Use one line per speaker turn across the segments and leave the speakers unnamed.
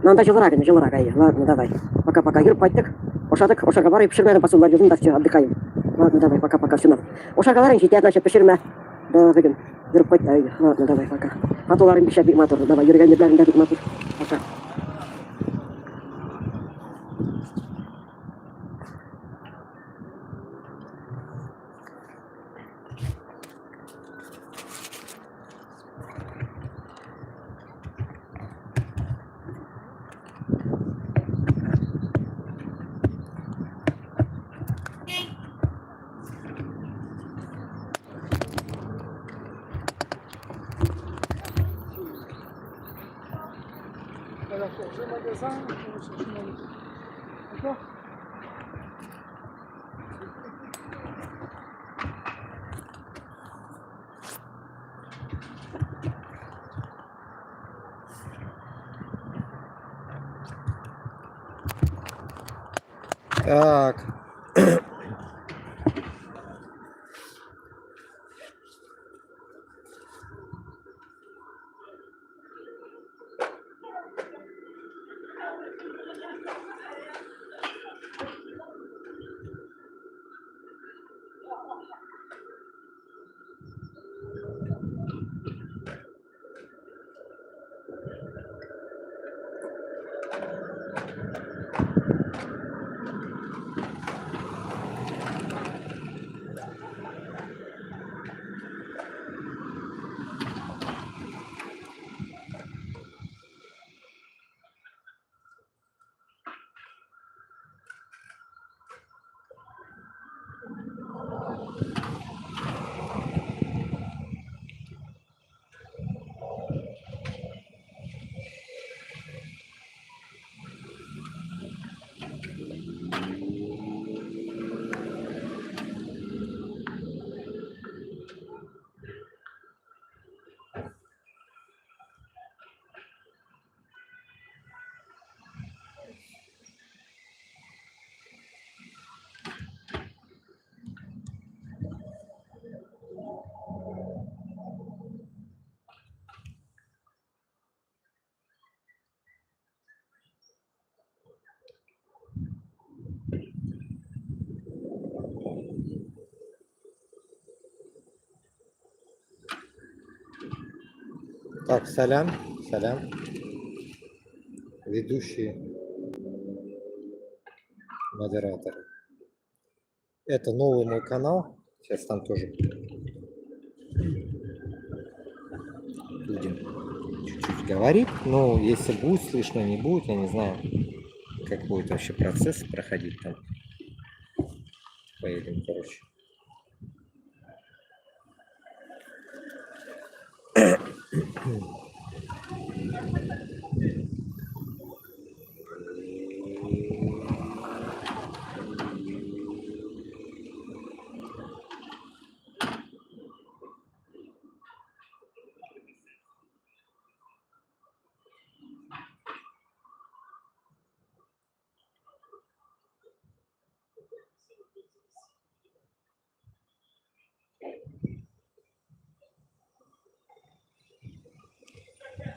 Надо жылырак. Ладно, давай. Пока-пока. Йürüп кайттык. Ошадык. Ошага барып пеширмеден посылдар жүрдüm да все, отдыхаем. Ладно, давай, пока-пока, все надо. Ошагаларың жетет, значит, пеширме. Да, бүгін. Жүріп кайт, да, ладно, давай, пока. Атуларың бишә бик матур. Давай, йөргән ерләрің дә бик матур. Пока.
Уже magasin, d'accord?
Так. Так, салям. Ведущие, модераторы. Это новый мой канал. Сейчас там тоже будем чуть-чуть говорить. Ну, если будет слышно, не будет, я не знаю, как будет вообще процесс проходить там. Поедем, короче.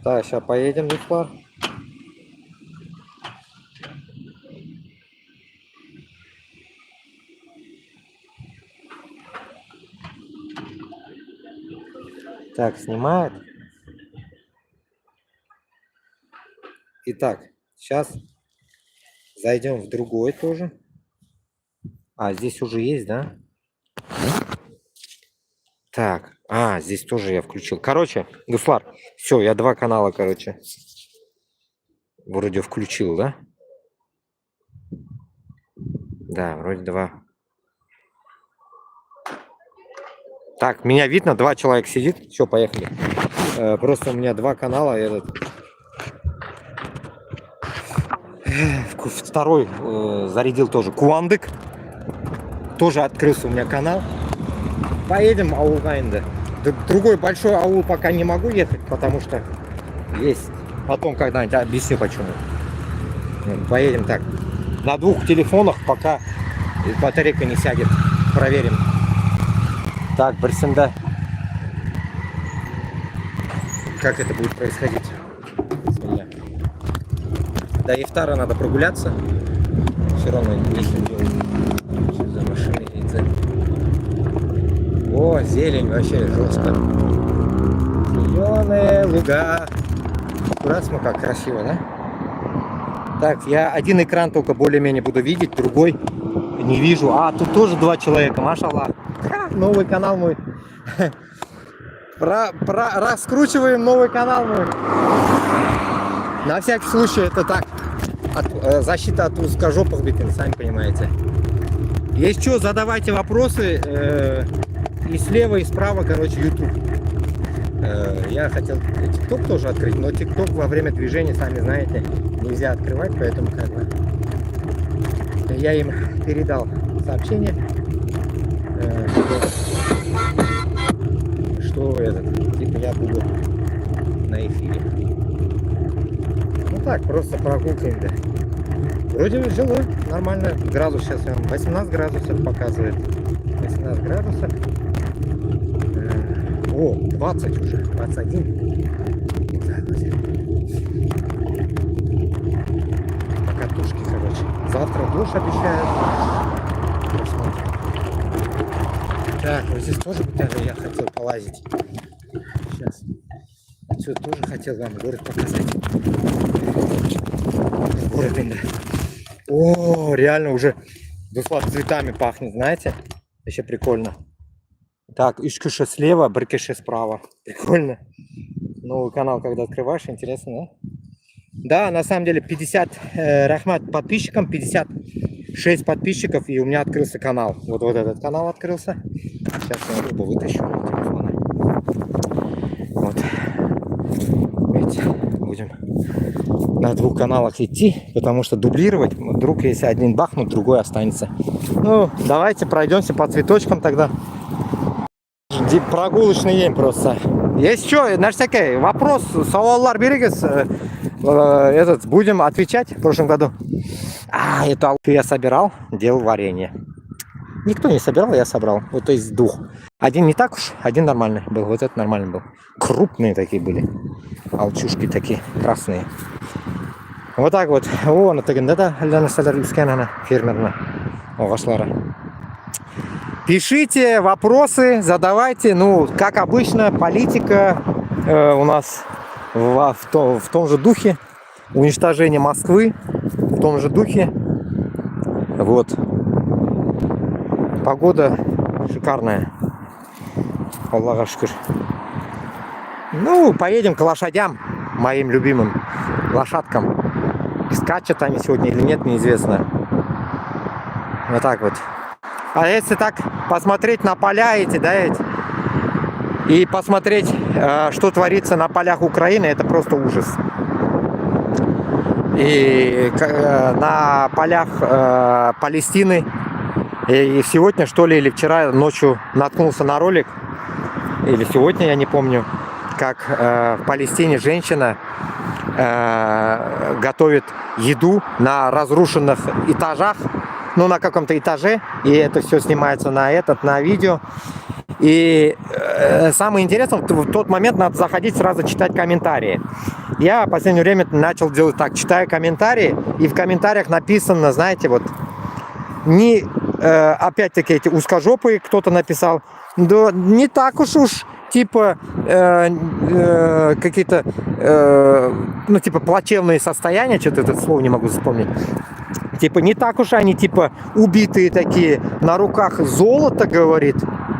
Так, сейчас поедем, Дуслар. Так, снимает. Итак, сейчас зайдем в другой тоже. А, здесь уже есть, да? Так, здесь тоже я включил. Короче, Дуслар, все, я два канала, короче, вроде включил, да? Да, вроде два. Так, меня видно, два человека сидит. Все, поехали. Просто у меня два канала. Второй зарядил тоже. Куандык. Тоже открылся у меня канал. Поедем ауылға енді. Другой большой аул пока не могу ехать, потому что есть. Потом когда-нибудь объясню почему. Поедем так. На двух телефонах, пока батарейка не сядет. Проверим. Так, Барсенда. Как это будет происходить? До ифтара надо прогуляться. Все равно нечего делать. Что за машины едет? О, зелень вообще жестко. Зеленые луга. Аккуратно, как красиво, да? Так, я один экран только более-менее буду видеть, другой не вижу. А, тут тоже 2 человека, машаллах. Новый канал мой. Раскручиваем новый канал мой. На всякий случай, это так. Защита от узкожопых битин, сами понимаете. Есть что, задавайте вопросы. И слева, и справа, короче, YouTube. Я хотел TikTok тоже открыть, но TikTok во время движения, сами знаете, нельзя открывать, поэтому как бы я им передал сообщение, что этот, типа я буду на эфире. Ну так, просто прогулкаем, да. Вроде жило нормально, градус сейчас 18 градусов показывает, 18 градусов. О, 20 уже, 21. Покатушки, короче. Завтра дождь обещают. Посмотрим. Так, вот здесь тоже даже я хотел полазить. Сейчас. Отсюда тоже хотел вам город показать. Город именно. О, реально уже цветами пахнет, знаете? Еще прикольно. Так, Ишкуша слева, Брикеше справа. Прикольно. Новый канал, когда открываешь, интересно, да? Да, на самом деле 50 рахмат подписчикам, 56 подписчиков, и у меня открылся канал. Вот этот канал открылся. Сейчас я рыбу вытащу на телефон. Вот. Видите, будем на 2 каналах идти, потому что дублировать, вдруг если один бахнут, другой останется. Ну, давайте пройдемся по цветочкам тогда. Прогулочный день просто. Есть что, на всякий вопрос, сауаллар берегес, этот, будем отвечать в прошлом году. А, это я собирал, делал варенье. Никто не собирал, я собрал. Вот из 2. Один не так уж, один нормальный был. Вот этот нормальный был. Крупные такие были. Алчушки такие, красные. Вот так вот. О, на тагендада, фермерна. Огашлара. Пишите вопросы, задавайте. Ну, как обычно, политика у нас в том же духе. Уничтожение Москвы в том же духе. Вот. Погода шикарная. Аллаху шукр. Ну, поедем к лошадям, моим любимым лошадкам. Скачут они сегодня или нет, неизвестно. Вот так вот. А если так посмотреть на поля эти, да, и посмотреть, что творится на полях Украины, это просто ужас. И на полях Палестины, и сегодня, что ли, или вчера ночью наткнулся на ролик, или сегодня, я не помню, как в Палестине женщина готовит еду на разрушенных этажах, ну, на каком-то этаже, и это все снимается на видео. И самое интересное, в тот момент надо заходить сразу читать комментарии. Я в последнее время начал делать так, читаю комментарии, и в комментариях написано, знаете, вот, не, опять-таки, эти узкожопые кто-то написал, да не так уж, типа, какие-то, ну, типа, плачевные состояния, что-то это слово не могу вспомнить. Типа, не так уж они, типа, убитые такие, на руках золото, говорит.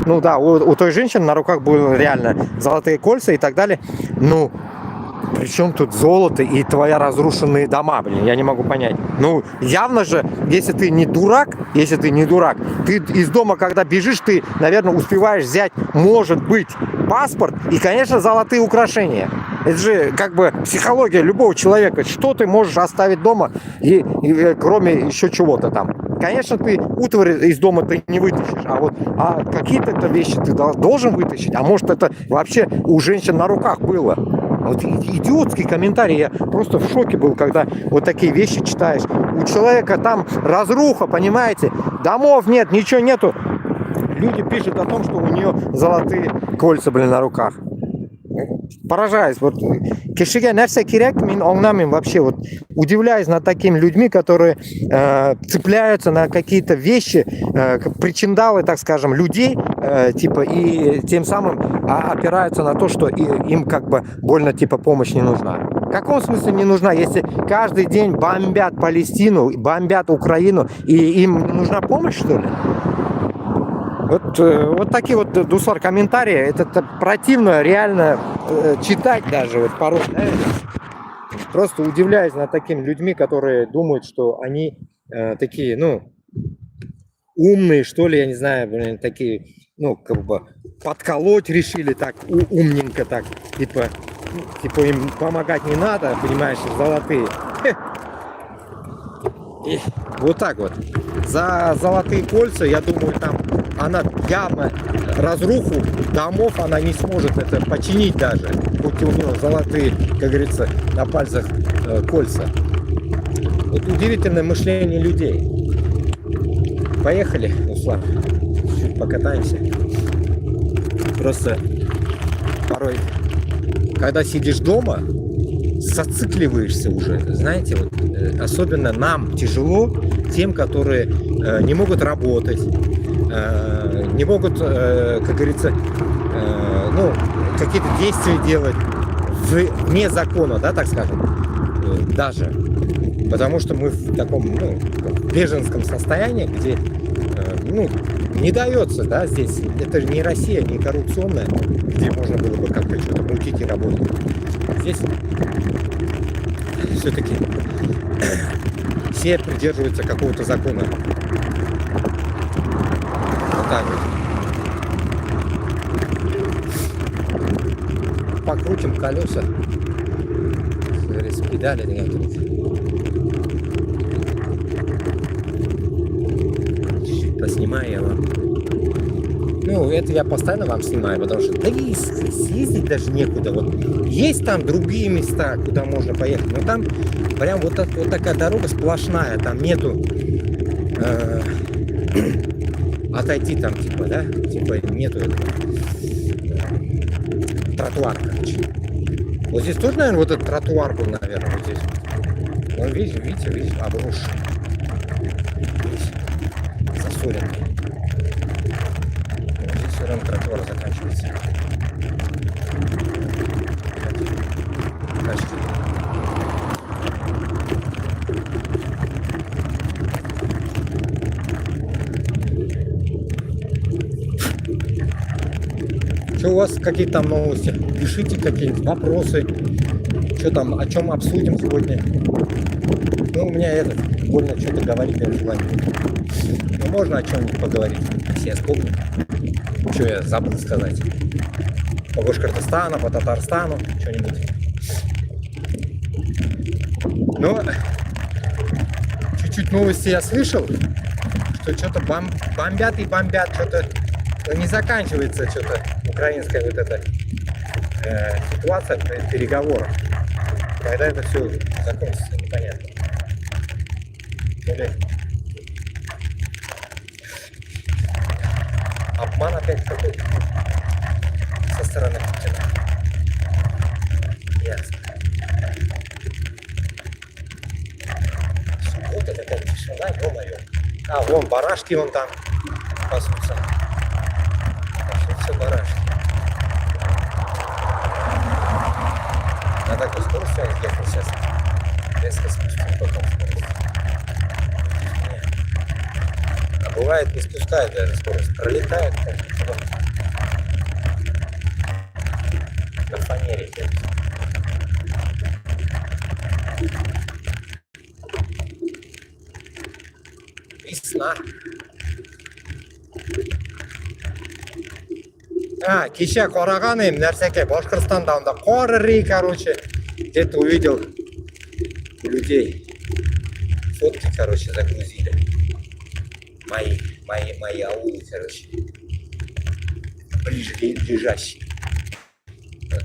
Ну да, у той женщины на руках были реально золотые кольца и так далее. Ну, при чем тут золото и твоя разрушенные дома, блин, я не могу понять. Ну, явно же, если ты не дурак, ты из дома, когда бежишь, ты, наверное, успеваешь взять, может быть, паспорт и, конечно, золотые украшения. Это же как бы психология любого человека. Что ты можешь оставить дома, и кроме еще чего-то там. Конечно, ты утварь из дома ты не вытащишь, а какие-то это вещи ты должен вытащить. А может, это вообще у женщин на руках было. Вот идиотский комментарий. Я просто в шоке был, когда вот такие вещи читаешь. У человека там разруха, понимаете? Домов нет, ничего нету. Люди пишут о том, что у нее золотые кольца, блин, на руках. поражаюсь. Вот кишиге нәрсе керек, мен оңнамын вообще. Вот удивляюсь над такими людьми, которые цепляются на какие-то вещи, причиндалы, так скажем, людей, типа, и тем самым опираются на то, что им как бы больно, типа, помощь не нужна. В каком смысле не нужна, если каждый день бомбят Палестину, бомбят Украину, и им нужна помощь, что ли? Вот такие вот, Дуслар, комментарии. Это противно реально читать даже вот порой. Просто удивляюсь над такими людьми, которые думают, что они такие, ну, умные, что ли, я не знаю, блин, такие, ну, как бы подколоть решили так, умненько так, типа им помогать не надо, понимаешь, золотые. И вот так вот. За золотые кольца, я думаю, там она явно разруху домов она не сможет это починить даже, хоть у нее золотые, как говорится, на пальцах кольца. Вот удивительное мышление людей. Поехали, Руслан, чуть покатаемся. Просто порой, когда сидишь дома, зацикливаешься уже, знаете, вот, особенно нам тяжело, тем, которые не могут работать, не могут, как говорится, ну, какие-то действия делать вне закона, да, так скажем, даже, потому что мы в таком, ну, беженском состоянии, где, ну, не дается, да, здесь, это же не Россия, не коррупционная, где можно было бы как-то что-то мутить и работать. Здесь все-таки все придерживаются какого-то закона. Вот так вот. Покрутим колеса. С педали чуть-чуть поснимаю я вам. Ну, это я постоянно вам снимаю, потому что да и съездить даже некуда. Вот есть там другие места, куда можно поехать, но там прям вот такая дорога сплошная, там нету отойти там, типа, да, типа нету тротуара, короче. Вот здесь тоже, наверное, вот этот тротуар был, наверное, вот здесь. Вон, видите, обрушен. Здесь засоленный. Рядом тротуар заканчивается. Что у вас, какие там новости? Пишите какие-нибудь вопросы. Что там, о чем обсудим сегодня? Ну, у меня больно что-то говорить я желание. Ну, можно о чем-нибудь поговорить, если я вспомню. Что я забыл сказать? По Башкортостану, по Татарстану, что-нибудь. Но чуть-чуть новости я слышал, что что-то бомбят и бомбят, что-то не заканчивается, что-то украинская вот эта ситуация переговоров. Когда это все закончится, непонятно. Или обман опять какой-то со стороны Путина. Ясно. Суббота такая тишина, ё-моё. А, вон барашки вон там пасутся. Все барашки. На такой скорости он ехал сейчас. Резко спустил потом скорость. А бывает не спускает даже скорость. Пролетает как-то. На фанере. Весна. Киша Караганым, нәрсеке, Башкортостанда, он Карри, короче, где-то увидел людей. Фотки, короче, загрузили. Мои аулы, короче. Ближайшие.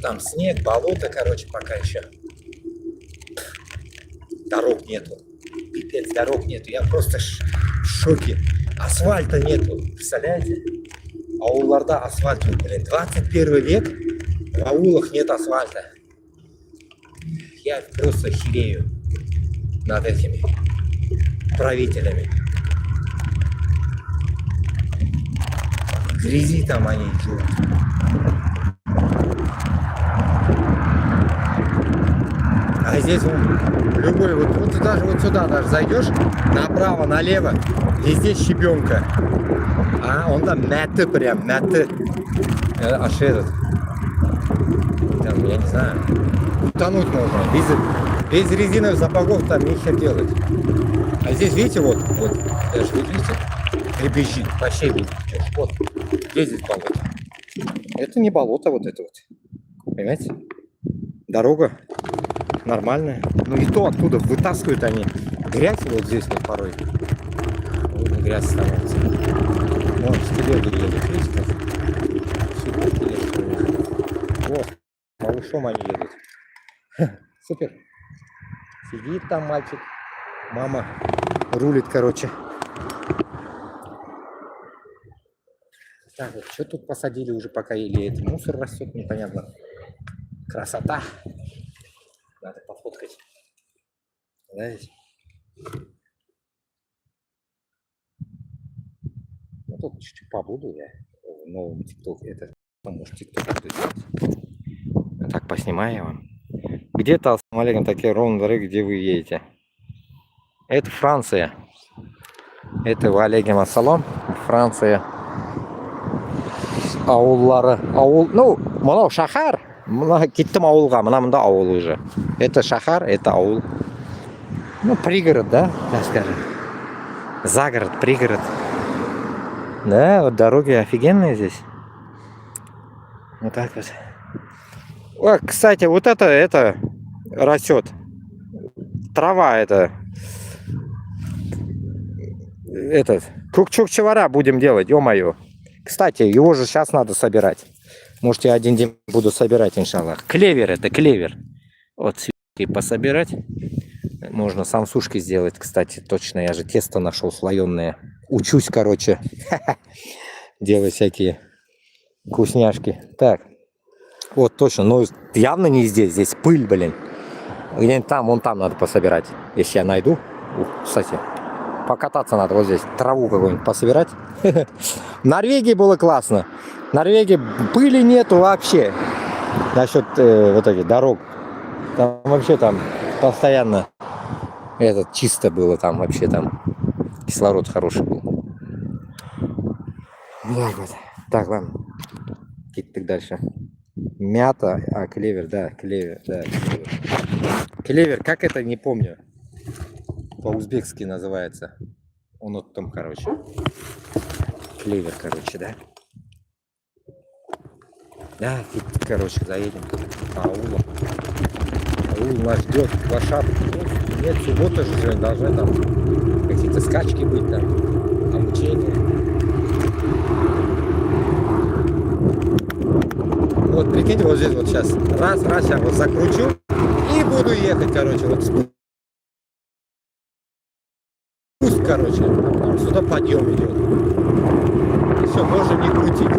Там снег, болото, короче, пока еще. Дорог нету. Пипец, дорог нету. Я просто в шоке. Асфальта нету. Представляете? Аулларда асфальт, блин, 21 век, В аулах нет асфальта. Я просто херею над этими правителями. В грязи там они живут. А здесь вон, любой, вот даже вот сюда даже зайдешь, направо, налево, везде щебенка. А он там мяты прям, мяты. Аж этот, там, я не знаю, утонуть можно. Без резиновых сапогов там нехер делать. А здесь, видите, вот, даже видите, гребещит по щебень. Вот, ездит болото. Это не болото вот это вот. Понимаете? Дорога нормальная. Ну и то оттуда вытаскивают они грязь вот здесь вот порой. Вот грязь становится. Вон с телегой едет, видите? Супер тележка у них. Вот, малышом они едут. Супер. Сидит там мальчик. Мама рулит, короче. Так, вот что тут посадили уже пока, или это мусор растет, непонятно. Красота. Надо пофоткать. Знаете? Ну тут чуть-чуть побуду я в новом ТикТоке. Это, может, ТикТок буду делать. Так, поснимаю я вам. Где-то, ассаляму алейкум, такие ровные дороги, где вы едете. Это Франция. Это валейкум ассалам. Франция. Ауыллары. Ауыл, ну, мынау шахар. Мына кеттім ауылға, мында ауыл уже. Это шахар, это аул. Ну, пригород, да, так скажем. Загород, пригород. Да, вот дороги офигенные здесь. Вот так вот. О, кстати, вот это растет. Трава это. Этот. Чукчевара будем делать, ё-моё. Кстати, его же сейчас надо собирать. Может, я один день буду собирать, иншаллах. Клевер это, клевер. Вот цветки пособирать. Можно самсушки сделать, кстати, точно. Я же тесто нашел слоеное. Учусь, короче. Делать всякие вкусняшки. Так. Вот, точно. Но явно не здесь. Здесь пыль, блин. Где-нибудь там, вон там надо пособирать. Если я найду. Кстати, покататься надо вот здесь. Траву какую-нибудь пособирать. В Норвегии было классно. В Норвегии пыли нету вообще. Насчет вот этих дорог. Там вообще там постоянно чисто было там вообще там. Кислород хороший был. Так вот. Так, ладно. Так дальше. Мята, клевер, да, клевер, да. Клевер, как это, не помню. По-узбекски называется. Он вот там, короче. Клевер, короче, да. Да, короче, заедем по аулу. Аул нас ждет лошадку. Нет, суббота же сегодня должны там какие-то скачки быть там, обучение. Вот прикиньте, вот здесь вот сейчас раз, я вот закручу и буду ехать, короче, вот спуск, короче, а потом сюда подъем идет. И все, можно не крутить.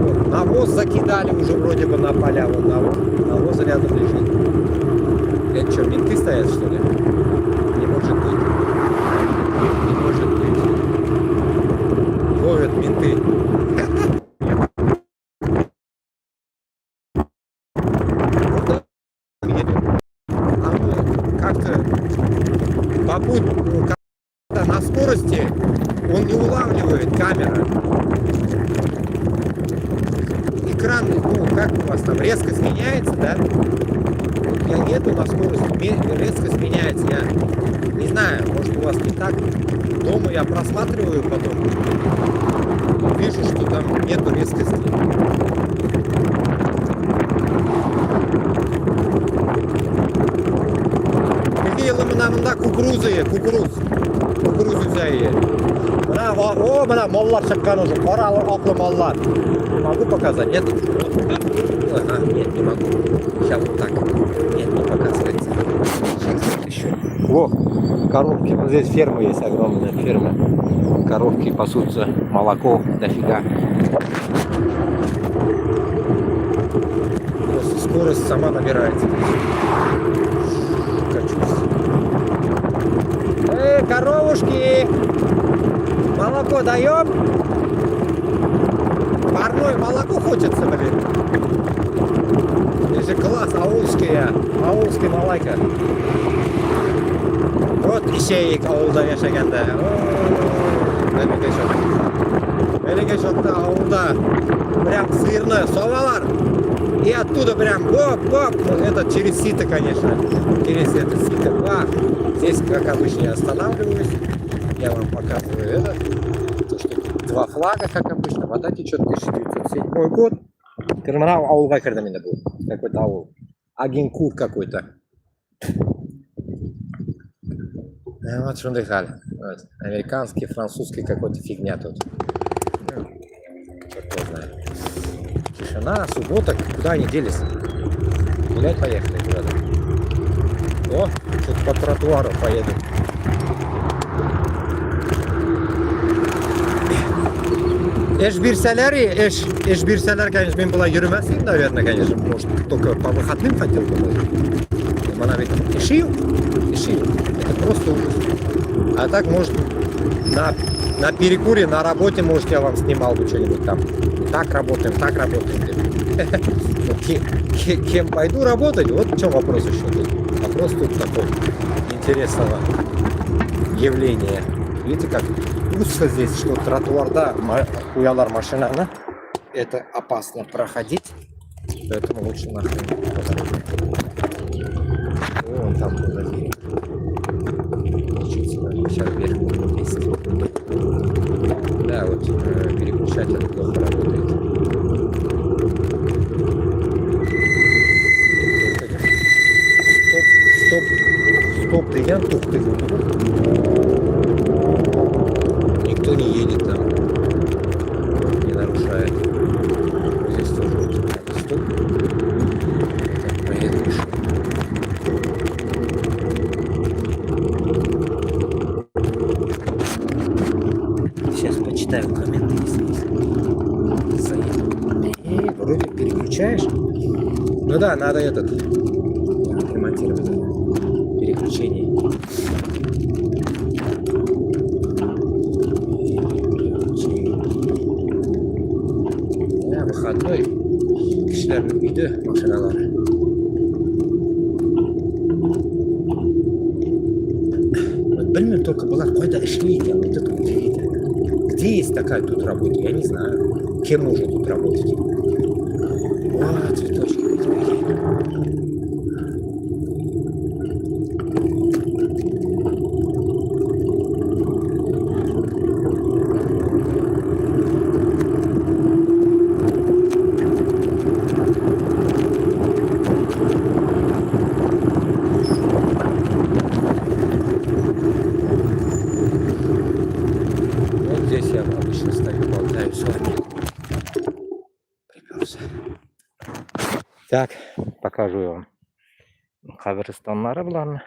Вот, навоз закидали уже вроде бы на поля, вот навоз рядом лежит. Это что, менты стоят, что ли? Не может быть. Не может быть. Ловят менты. А мы как-то как-то на скорости он не улавливает камера. Экран, ну как у вас там, резкость меняется, да? Я еду на скорости, резкость меняется. Я не знаю, может у вас не так. Дома я просматриваю потом. Вижу, что там нету резкости. Какие ламинамында кукурузы взяли. О, мына моллар шыққан уже, қора ақлы моллар. Могу показать? Нет? Ага, нет, не могу. Сейчас вот так. Нет, не показывается. Сейчас еще. О, коровки. Вот здесь ферма есть, огромная ферма. Коровки пасутся, молоко дофига. скорость сама набирается. Качусь. Коровушки! Молоко даем? Парное молоко хочется, блин. Это класс, аулский молоко. Вот ишейик ауылда яшаганда. Береге шотта ауылда прям сырные совалар. И оттуда прям боп-боп. Это через сито, конечно. Через это сито. Здесь, как обычно, я останавливаюсь. Я вам показываю это. То, что два флага, как обычно. Вода течет 1907 год. Кырманау ауылға кірдім енді бұл. Какой-то аул. Агенкур какой-то. Вот шундай хал. Вот. Американский, французский какой-то фигня тут. Ну, черт его знает. Тишина, суббота. Куда они делись? Гулять поехали куда-то. О, тут по тротуару поедут. Эш бирсалар, конечно, мен была юрмасин, наверное, конечно, может, только по выходным ходил бы. Она ведь ишил. Это просто ужас. А так, может, на перекуре, на работе, может, я вам снимал бы что-нибудь там. Так работаем. Кем пойду работать, вот в чем вопрос еще тут. Вопрос тут такой интересного явления. Видите, как узко здесь, что тротуар, да, хуялар машина, да? Это опасно проходить, поэтому лучше нахрен. Вон там позади. Сейчас вверх будем вместе. Да, вот переключатель плохо работает. Стоп, ты я тут ты. Никто не едет там, не нарушает. Здесь тоже вот стоп. Так, поедем еще. Сейчас почитаю комменты, если заеду. Вроде переключаешь. Ну да, надо этот ремонтировать переключение. Выходной кişilerin uydu maşinalar. Вот блин, только была какой-то эшлейка, вот это удивительно. Где есть такая тут работа, я не знаю. Кем можно тут работать? О, цветочки. Так, покажу я вам қабірстанлары бұларны.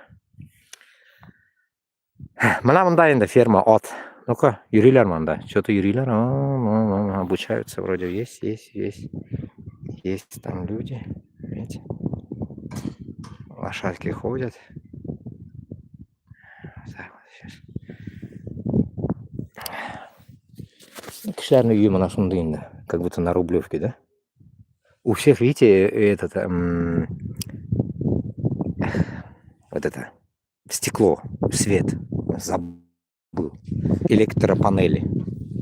Мына мында енді ферма от. Ну-ка, юрилер мында. Что-то юрилер обучаются вроде. Есть. Есть там люди. Видите? Лошадки ходят. Так, вот сейчас. Кішілердің үйі мына сондай енді. Как будто на Рублевке, да? У всех, видите, этот, вот это, стекло, свет, забыл, электропанели.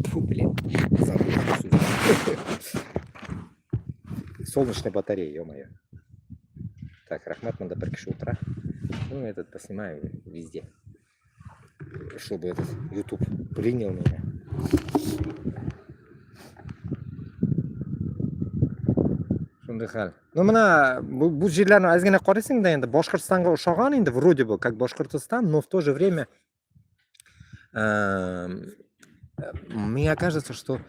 Фу, блин, забыл. Солнечная батарея, ё-моё. Так, Рахмат, надо прикишу утра. Ну, этот поснимаю везде, чтобы этот YouTube принял меня. Ну, мына бұл жерлерін азгене қарайсың да енді Башқұртстанға ұшаған енді вроде бы как Башқұртстан, но в то же время мне кажется, что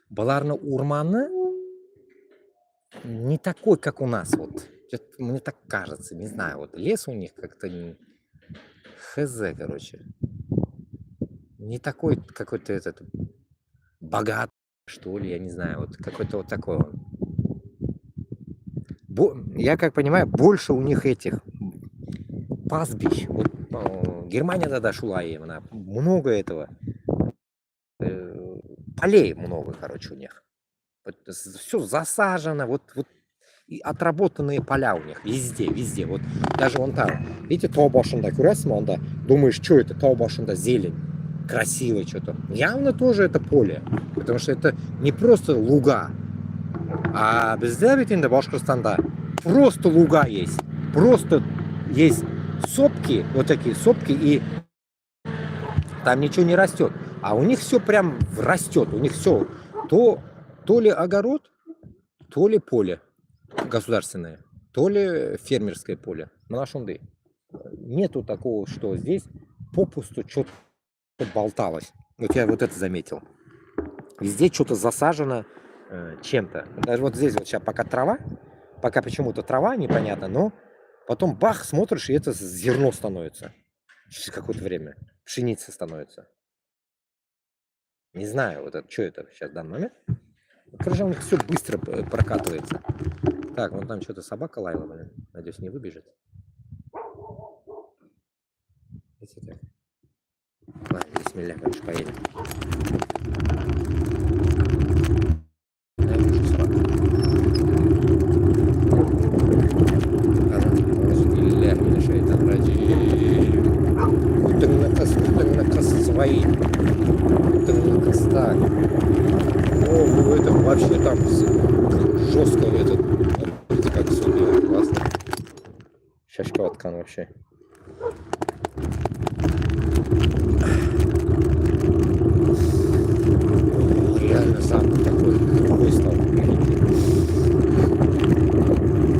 бұларның урманы не такой, как у нас. Вот. Мне так кажется, не знаю. Вот лес у них как-то хз, короче. Не такой какой-то этот богатый, что ли, я не знаю. Вот какой-то вот такой он. Я как понимаю, больше у них этих пастбищ. Вот, Германия тогда шла им, много этого. Полей много, короче, у них. Все засажено, вот и отработанные поля у них везде. Вот даже вон там, видите, тау башында көресің, онда думаешь, что это тау башында зелень, красиво что-то. Явно тоже это поле, потому что это не просто луга, а бізде ведь енді Башкортостанда просто луга есть, просто есть сопки, вот такие сопки, и там ничего не растет, а у них все прям растет, у них все то ли огород, то ли поле государственное, то ли фермерское поле. Малашунды. Нету такого, что здесь попусту что-то болталось. Вот я вот это заметил. Везде что-то засажено чем-то. Даже вот здесь вот сейчас пока трава, пока почему-то трава, непонятно, но потом бах, смотришь, и это зерно становится. Через какое-то время. Пшеница становится. Не знаю, вот это, что это сейчас в данный момент. Короче, у них все быстро прокатывается. Так, вон там что-то собака лаяла, блин. Надеюсь, не выбежит. Видите, так. Ладно, бисмилля, короче, поедем. Свои. Так. О, ну это вообще там жестко этот. Видите, как все делает, классно. Шашка откан вообще. Реально сам такой стал.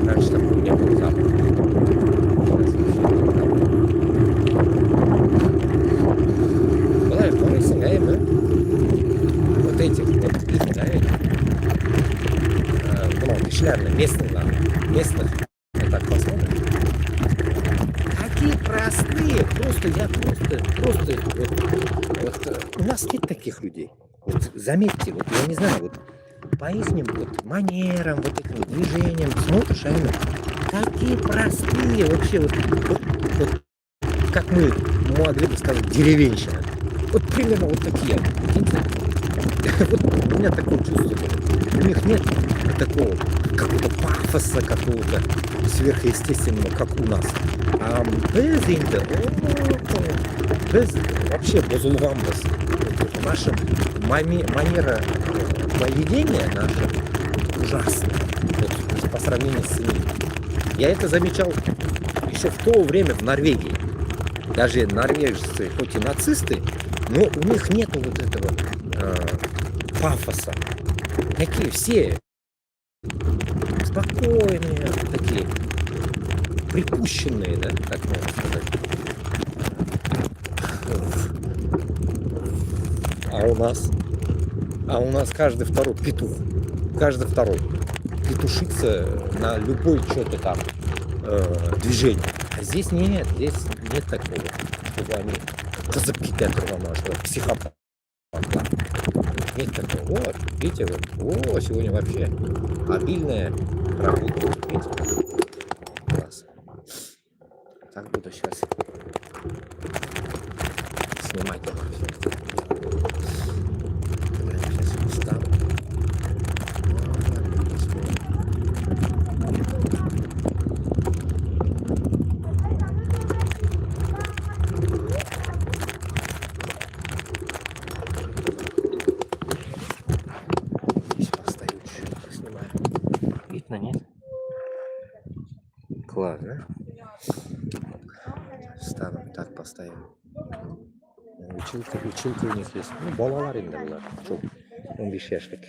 Раньше такой не был запах. Вот этих вот, да, шляпных, местных, вот так посмотрим. Такие простые, вот у нас нет таких людей. Вот заметьте, вот я не знаю, вот по их вот манерам, вот этим движениям, смотришь, а они такие простые, вообще вот как мы могли бы сказать, деревенщина. Вот примерно вот такие. Вот у меня такое чувство. У них нет такого какого-то пафоса, какого-то сверхъестественного, как у нас. А без инда, без вообще бозулвамбас. Наша манера поведения наша ужасна. Вот, по сравнению с ними. Я это замечал еще в то время в Норвегии. Даже норвежцы, хоть и нацисты, но у них нету вот этого пафоса. Такие все спокойные, такие припущенные, да, так можно сказать. А у нас каждый второй петух. Каждый второй петушится на любой что-то там движение. А здесь нет такого, чтобы они кипят рвано, что психопат. Нет такого. Вот, видите, вот, сегодня вообще обильная работа. Видите? Класс. Так буду сейчас снимать. Сейчас встану. Класс, да? Стану так поставим. Училка у них есть. Ну, балалар енді бұлар. Çok 15 yaşlık.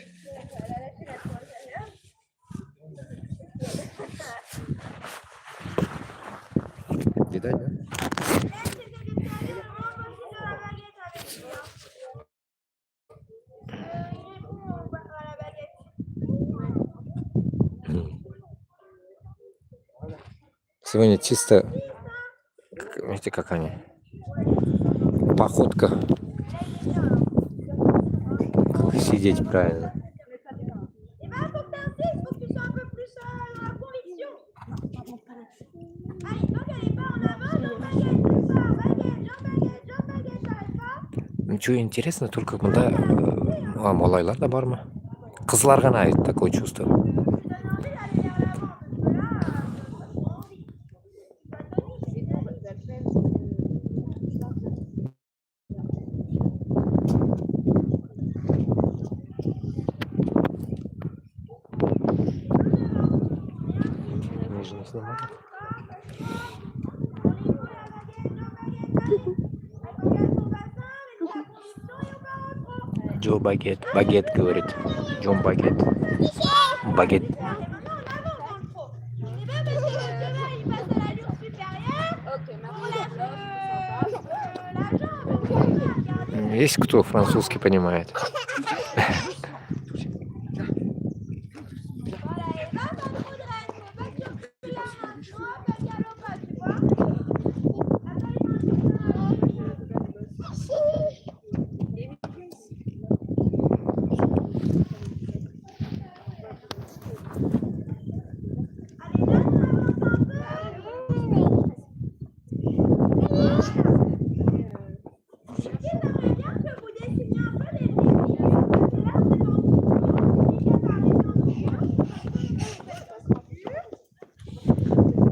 Видать, да? Сегодня чисто, видите, как они, походка, как сидеть правильно. Что интересно, только мында малайлар да бармы? Кызлар гана такое чувство. Нижний снимаю. Джо Багет. Багет говорит. Джон Багет. Багет. Есть кто французский понимает?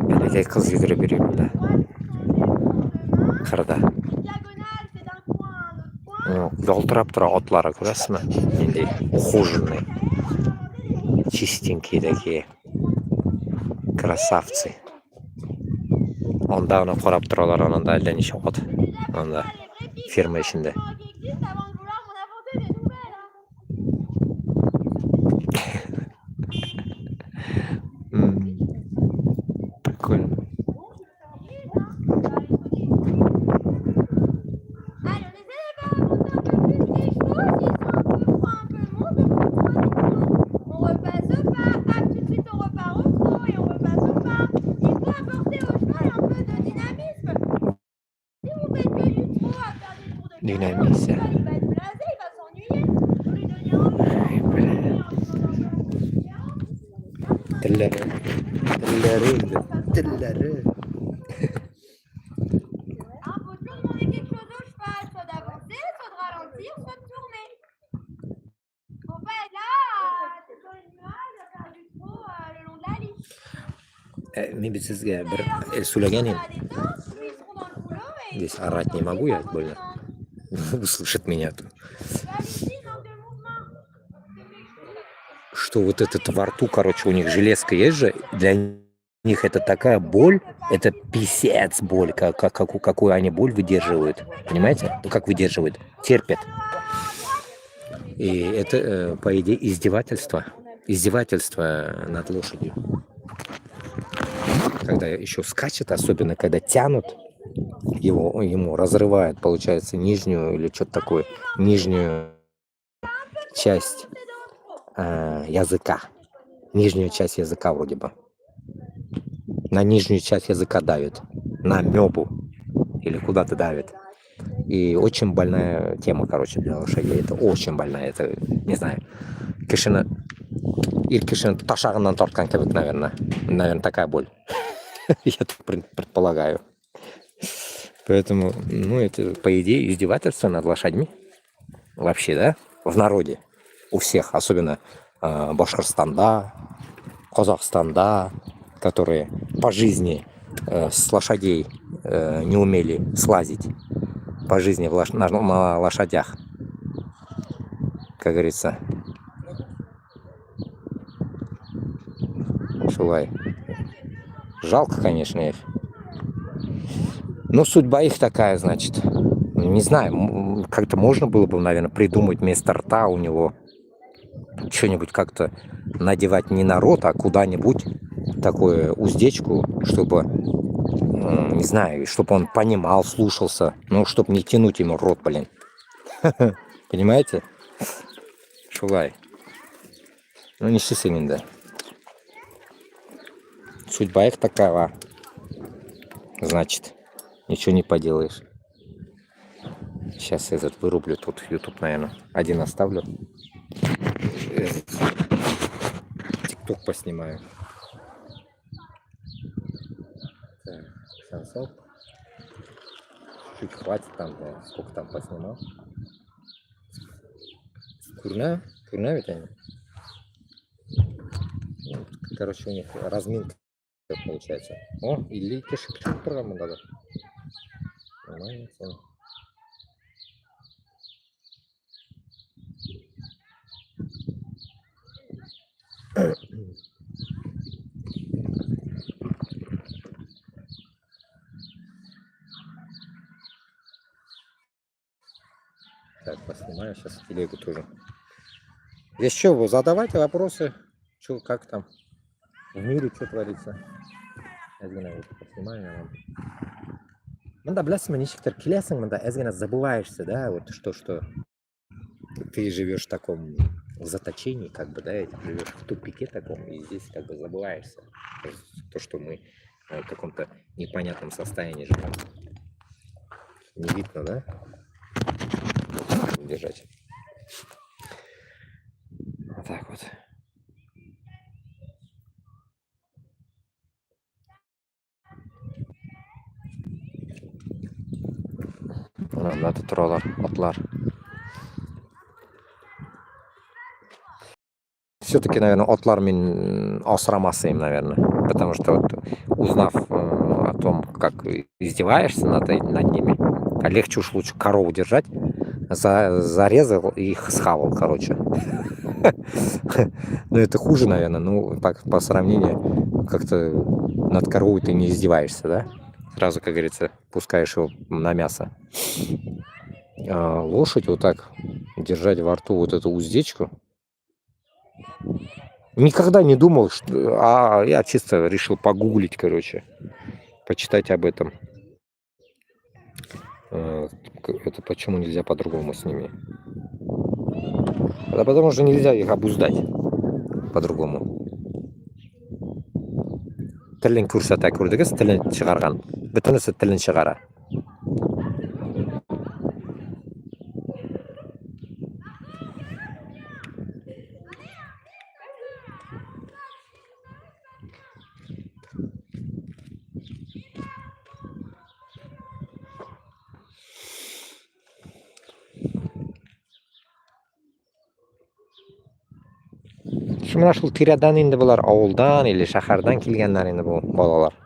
Бәләкәй кыз йөгереп йөри монда. Кырда. Ялтырап тора атлары, күрәсезме? Нинди ухоженный. Чистенькие такие. Красавцы. Анда аны карап торалар, анында әллә ничә ат. Анда ферма эчендә. Прикольно. Динамизм. Телләре. Мен сезгә бер сөйләгән идем. Здесь орать не могу я, больно. Услышит меня тут. Что вот этот во рту, короче, у них железка есть же, для них это такая боль, это писец боль, какую они боль выдерживают, понимаете? Ну как выдерживают? Терпят. И это, по идее, издевательство над лошадью. Когда еще скачет, особенно когда тянут, ему разрывает, получается, нижнюю или что-то такое, нижнюю часть языка. Нижнюю часть языка вроде бы. На нижнюю часть языка давит. На мёбу. Или куда-то давит. И очень больная тема, короче, для лошадей. Это очень больная. Это, не знаю, кишина ташагынан торткан кебек, наверное. Наверное, такая боль. Я так предполагаю. Поэтому, ну, это, по идее, издевательство над лошадьми. Вообще, да? В народе. У всех. Особенно Башкортостанда, Казахстанда, которые по жизни с лошадей не умели слазить. По жизни на лошадях. Как говорится. Шулай. Жалко, конечно, их. Но судьба их такая, значит. Не знаю, как-то можно было бы, наверное, придумать вместо рта у него что-нибудь как-то надевать не на рот, а куда-нибудь такую уздечку, чтобы, не знаю, чтобы он понимал, слушался, ну, чтобы не тянуть ему рот, блин. Понимаете? Шулай. Ну, не счастливый, да. Судьба их такова. Значит, ничего не поделаешь. Сейчас этот вырублю тут YouTube, наверное. Один оставлю. TikTok поснимаю. Так, шансов. Чуть хватит там, да, сколько там поснимал. Курна ведь они. Ну, короче, у них разминка получается. О, или кешік шығып тұрған мұнда да. Молодец. Так, поснимаю сейчас телегу тоже. Здесь что, задавайте вопросы, что, как там в мире, что творится. Я знаю, поснимаю я вам. Мында білесің, нешіктер келесің, мында әзгене забываешься, да, вот что ты живешь в таком заточении, как бы, да, живешь в тупике таком, и здесь как бы забываешься. То, что мы в каком-то непонятном состоянии живем. Не видно, да? Держать. Вот так вот. Надо троллар, отлар. Все-таки, наверное, отлар мен асырамасым, наверное. Потому что вот, узнав о том, как издеваешься над ними, легче уж лучше корову держать. Зарезал и их схавал, короче. Но это хуже, наверное. Ну, по сравнению, как-то над коровой ты не издеваешься, да? Сразу, как говорится, пускаешь его на мясо. А лошадь вот так держать во рту вот эту уздечку. Никогда не думал, что... я чисто решил погуглить, короче. Почитать об этом. Это почему нельзя по-другому с ними? Да потому что нельзя их обуздать по-другому. Тілін көрсете көрдіңіз, тілін шығарған. Бүтінісі тілін шығара. Мына шул тирәдән инде булар, авылдан или шәһәрдән килгәннәр инде бу балалар.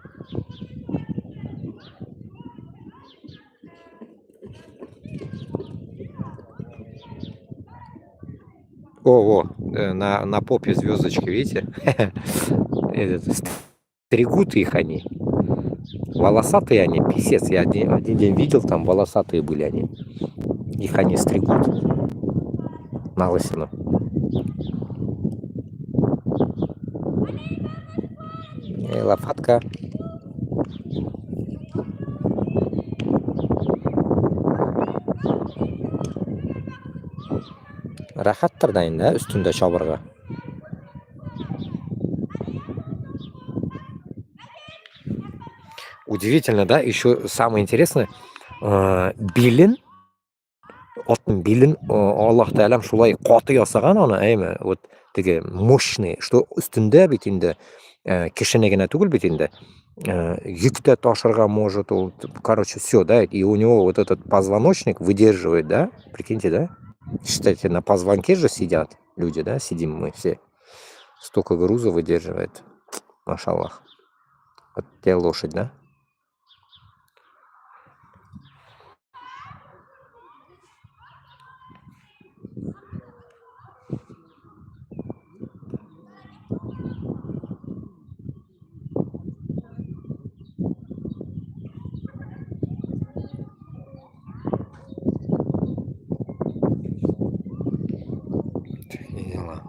О, на попе звездочки, видите? Стригут их они. Волосатые они, писец. Я один день видел, там волосатые были они. Их они стригут на лысину. И лопатка. Рахаттыр да инде, үстүндө чабырга. Удивительно, да? Еще самое интересное, билин, оттың билин, Аллах Тәалам шулай каты ясаган аны, әйме, вот теге мощный, что үстүндө бит инде кишене генә түгел бит инде. Юктә ташырга может, короче, все, да, и у него вот этот позвоночник выдерживает, да, прикиньте, да? Считайте, на позвонке же сидят люди, да, сидим мы все. Столько груза выдерживает, машаллах. Вот те лошадь, да? Такие дела.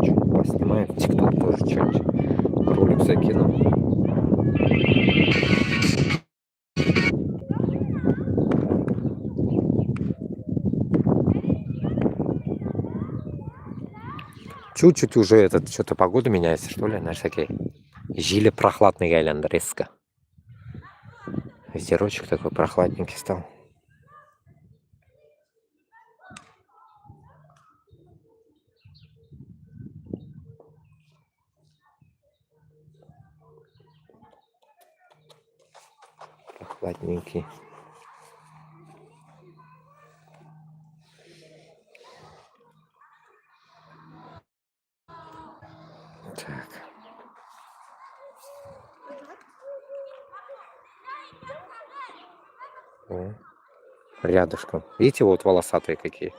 Что-то поснимаем в ТикТок тоже что-нибудь. Ролик закину. Чуть-чуть уже этот, что-то погода меняется, что ли, знаешь, такие. Жили прохладный айлянда резко. Ветерочек такой прохладненький стал. плотненький. Так. О, рядышком. Видите, вот волосатые какие.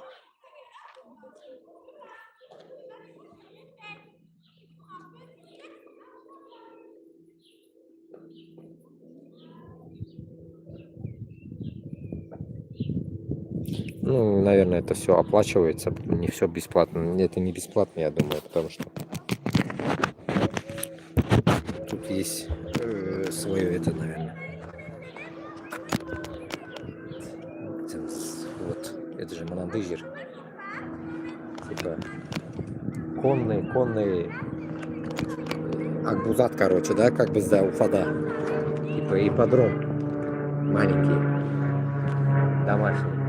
Ну, наверное, это все оплачивается. Не все бесплатно. Это не бесплатно, я думаю, потому что тут есть свое это, наверное. Вот, это же Манандыжир. Типа конный Акбузат, короче, да, как бы за Уфада. Типа ипподром маленький, домашний.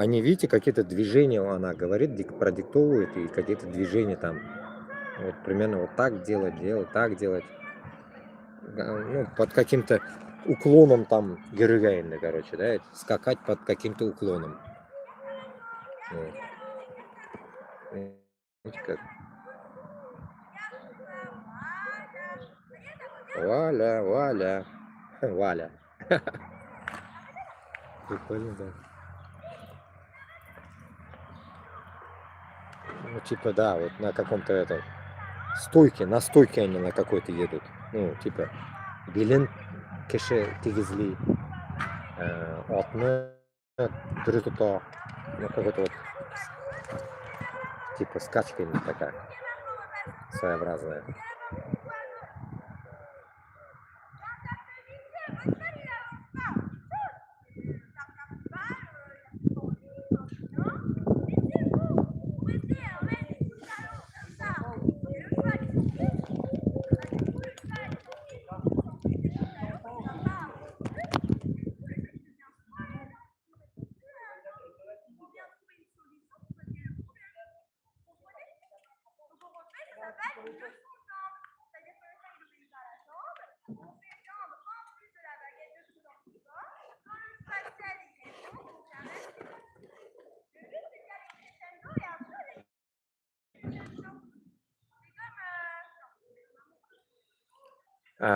Они, видите, какие-то движения, она говорит, продиктовывает, и какие-то движения там. Вот примерно вот так делать, так делать. Ну, под каким-то уклоном там гирыгайны, короче, да, скакать под каким-то уклоном. Вот. Видите, как? Валя, Валя, Валя. Прикольно, да. Ну, типа, да, вот на каком-то этом на стойке они на какой-то едут. Ну, типа, белин кеше тигизли, отны дұры тұта. Ну, какой-то вот, типа, скачка у них такая своеобразная.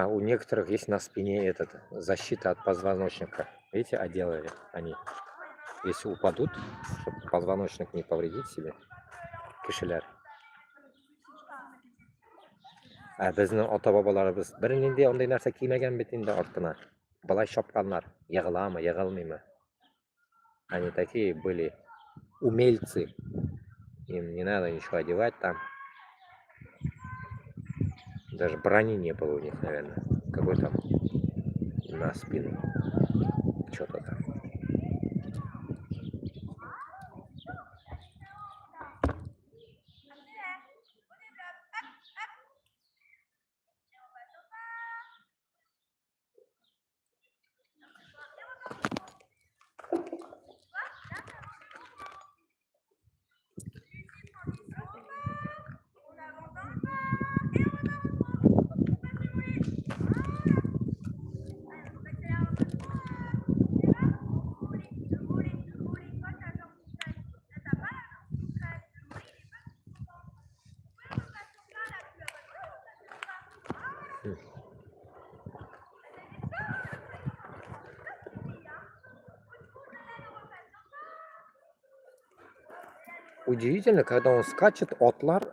У некоторых есть на спине защита от позвоночника. Видите, отделали они. Если упадут, чтобы позвоночник не повредить себе, кишилер. Bizning ota-bobolarimiz bir nendek onday narsa kiymagan bitinda orttina. Balay shopqanlar. Yig'ilami, yig'ilmaymi? Они такие были умельцы. Им не надо ничего одевать там. Даже брони не было у них, наверное. Какой там на спину. Что-то там. Удивительно, когда он скачет, отлар,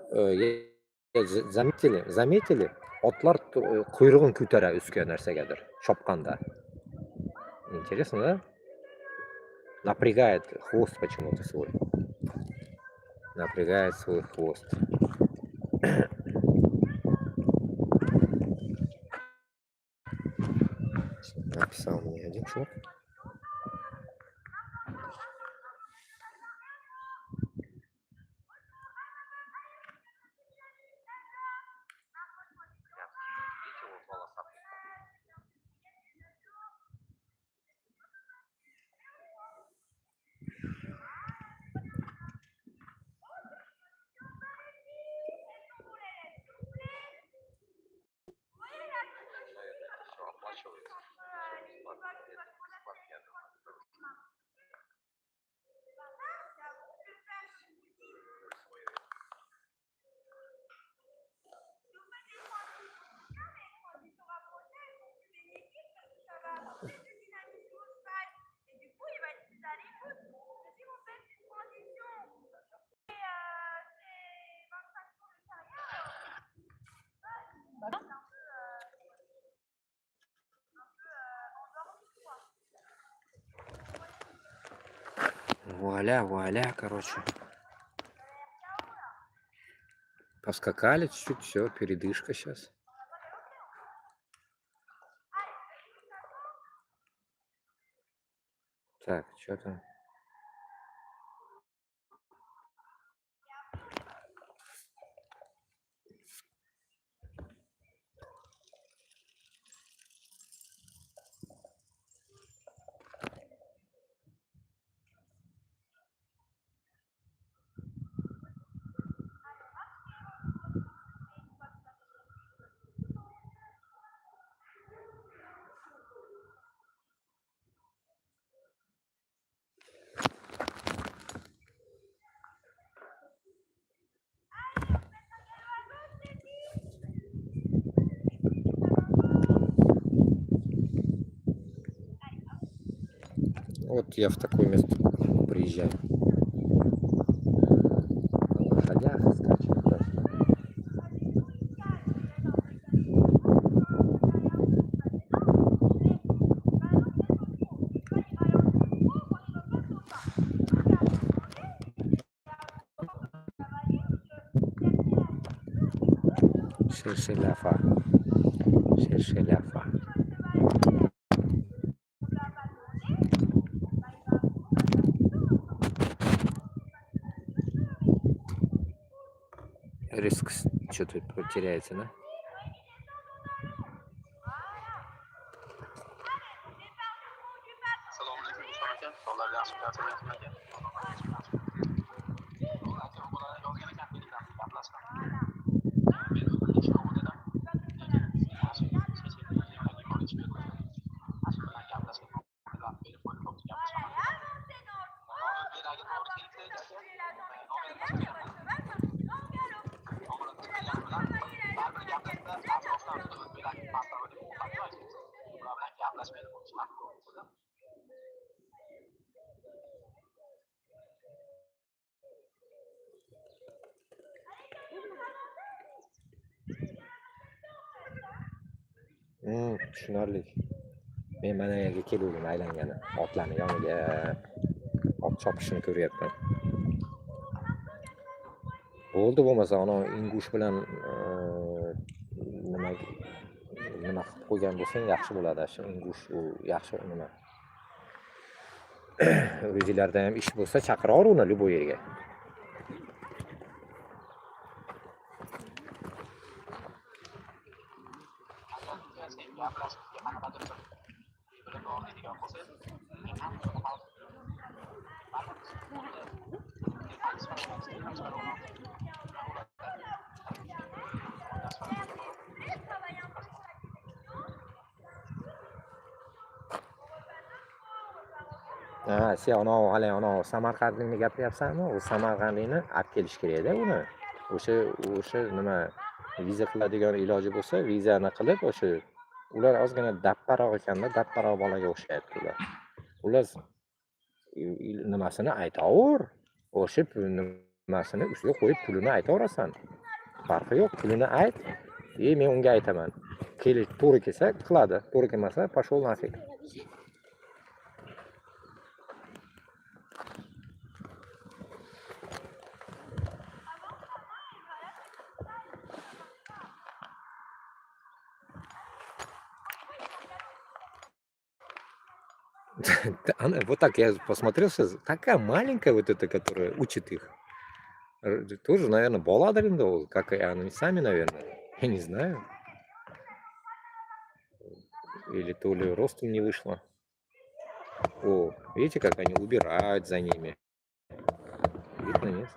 заметили, отлар құйрығын көтерә үскә нәрсәгәдер, шапканда. Интересно, да? Напрягает хвост почему-то свой. Напрягает свой хвост. Написал мне один чувак. Вуаля, короче. Поскакали чуть-чуть, все, передышка сейчас. Так, что там? Вот я в такое место приезжаю. На лошадях скачем. Шершеляфа. Шершеляфа. Риск что-то потеряется, да? Tushunarli. Men mana yerga keluvdim aylangani. Otlarni yoniga ot chopishini ko'ryapman. Bo'ldi bo'lmasa ana ingush bilan nima qilib qo'ygan bo'lsang yaxshi bo'ladi. Shu ingush u yaxshi nima. O'zinglarda ham ish bo'lsa chaqiraver uni любой yerga. Ha, sen hali Samarqandlikni gapiryapsanmi? U Samarqandlikni olib kelish kerak-da uni. O'sha nima viza qiladigan iloji bo'lsa, vizani qilib o'sha ular ozgina dapparoq ekanda, dapparoq bolaga o'xshayapti ular. Ular nimasini aytaver. O'sha nimasini ustiga qo'yib pulini aytaverasan. Farqi yo'q, pulini ayt. Men unga aytaman. To'g'ri kelsa qiladi, to'g'ri kelmasa pashol nafik. Она вот так, я посмотрел сейчас, такая маленькая вот эта, которая учит их. Тоже, наверное, Баладрин, как и они сами, наверное. Я не знаю. Или то ли ростом не вышло. О, видите, как они убирают за ними. Видно, нет?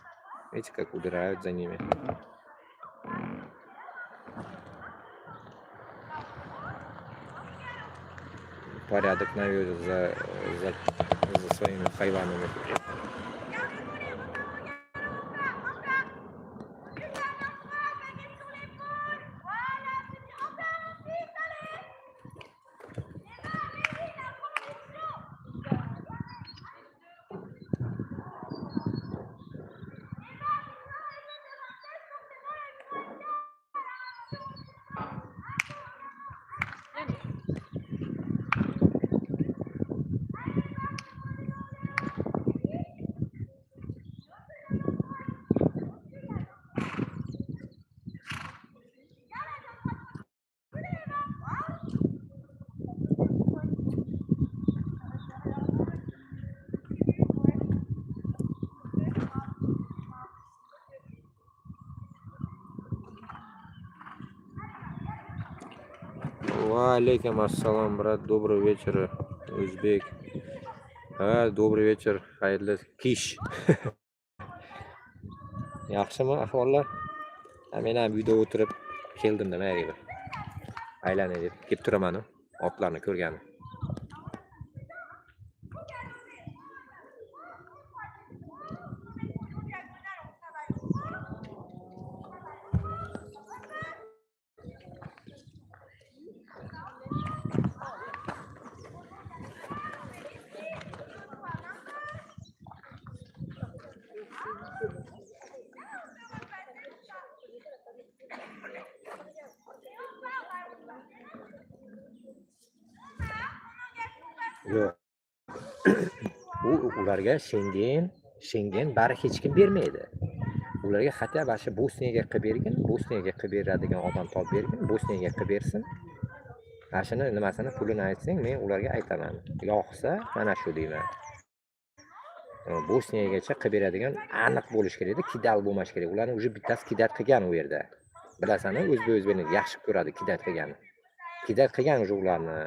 Видите, как убирают за ними. Порядок наводят за своими хайванами. Алейкум ассалам, брат. Добрый вечер, O'zbek. Ha, добрый вечер, xayrli kish. Yaxshimi ahvollar? Men ham uyda o'tirib keldim nimaga deb. Aylanay deb kelib turaman, otlarni ko'rganim. Yo'q. Ularga Schengen bari hech kim bermaydi. Ularga hatto bashi Bosniyaga qilib bergin, Bosniyaga qilib beradigan odam topib bergin, Bosniyaga qilib bersin. Ashini nimasini pulini aytsang, men ularga aytaman. Yo'qsa, mana shu deyman. Bosniyagacha qilib beradigan aniq bo'lish kerak edi, kidal bo'lmash kerak. Ularni уже bittasi kidat qilgan u yerda. Bilasizmi, o'zbekni yaxshi ko'radi kidat qilganni. Kidat qilgan ularni.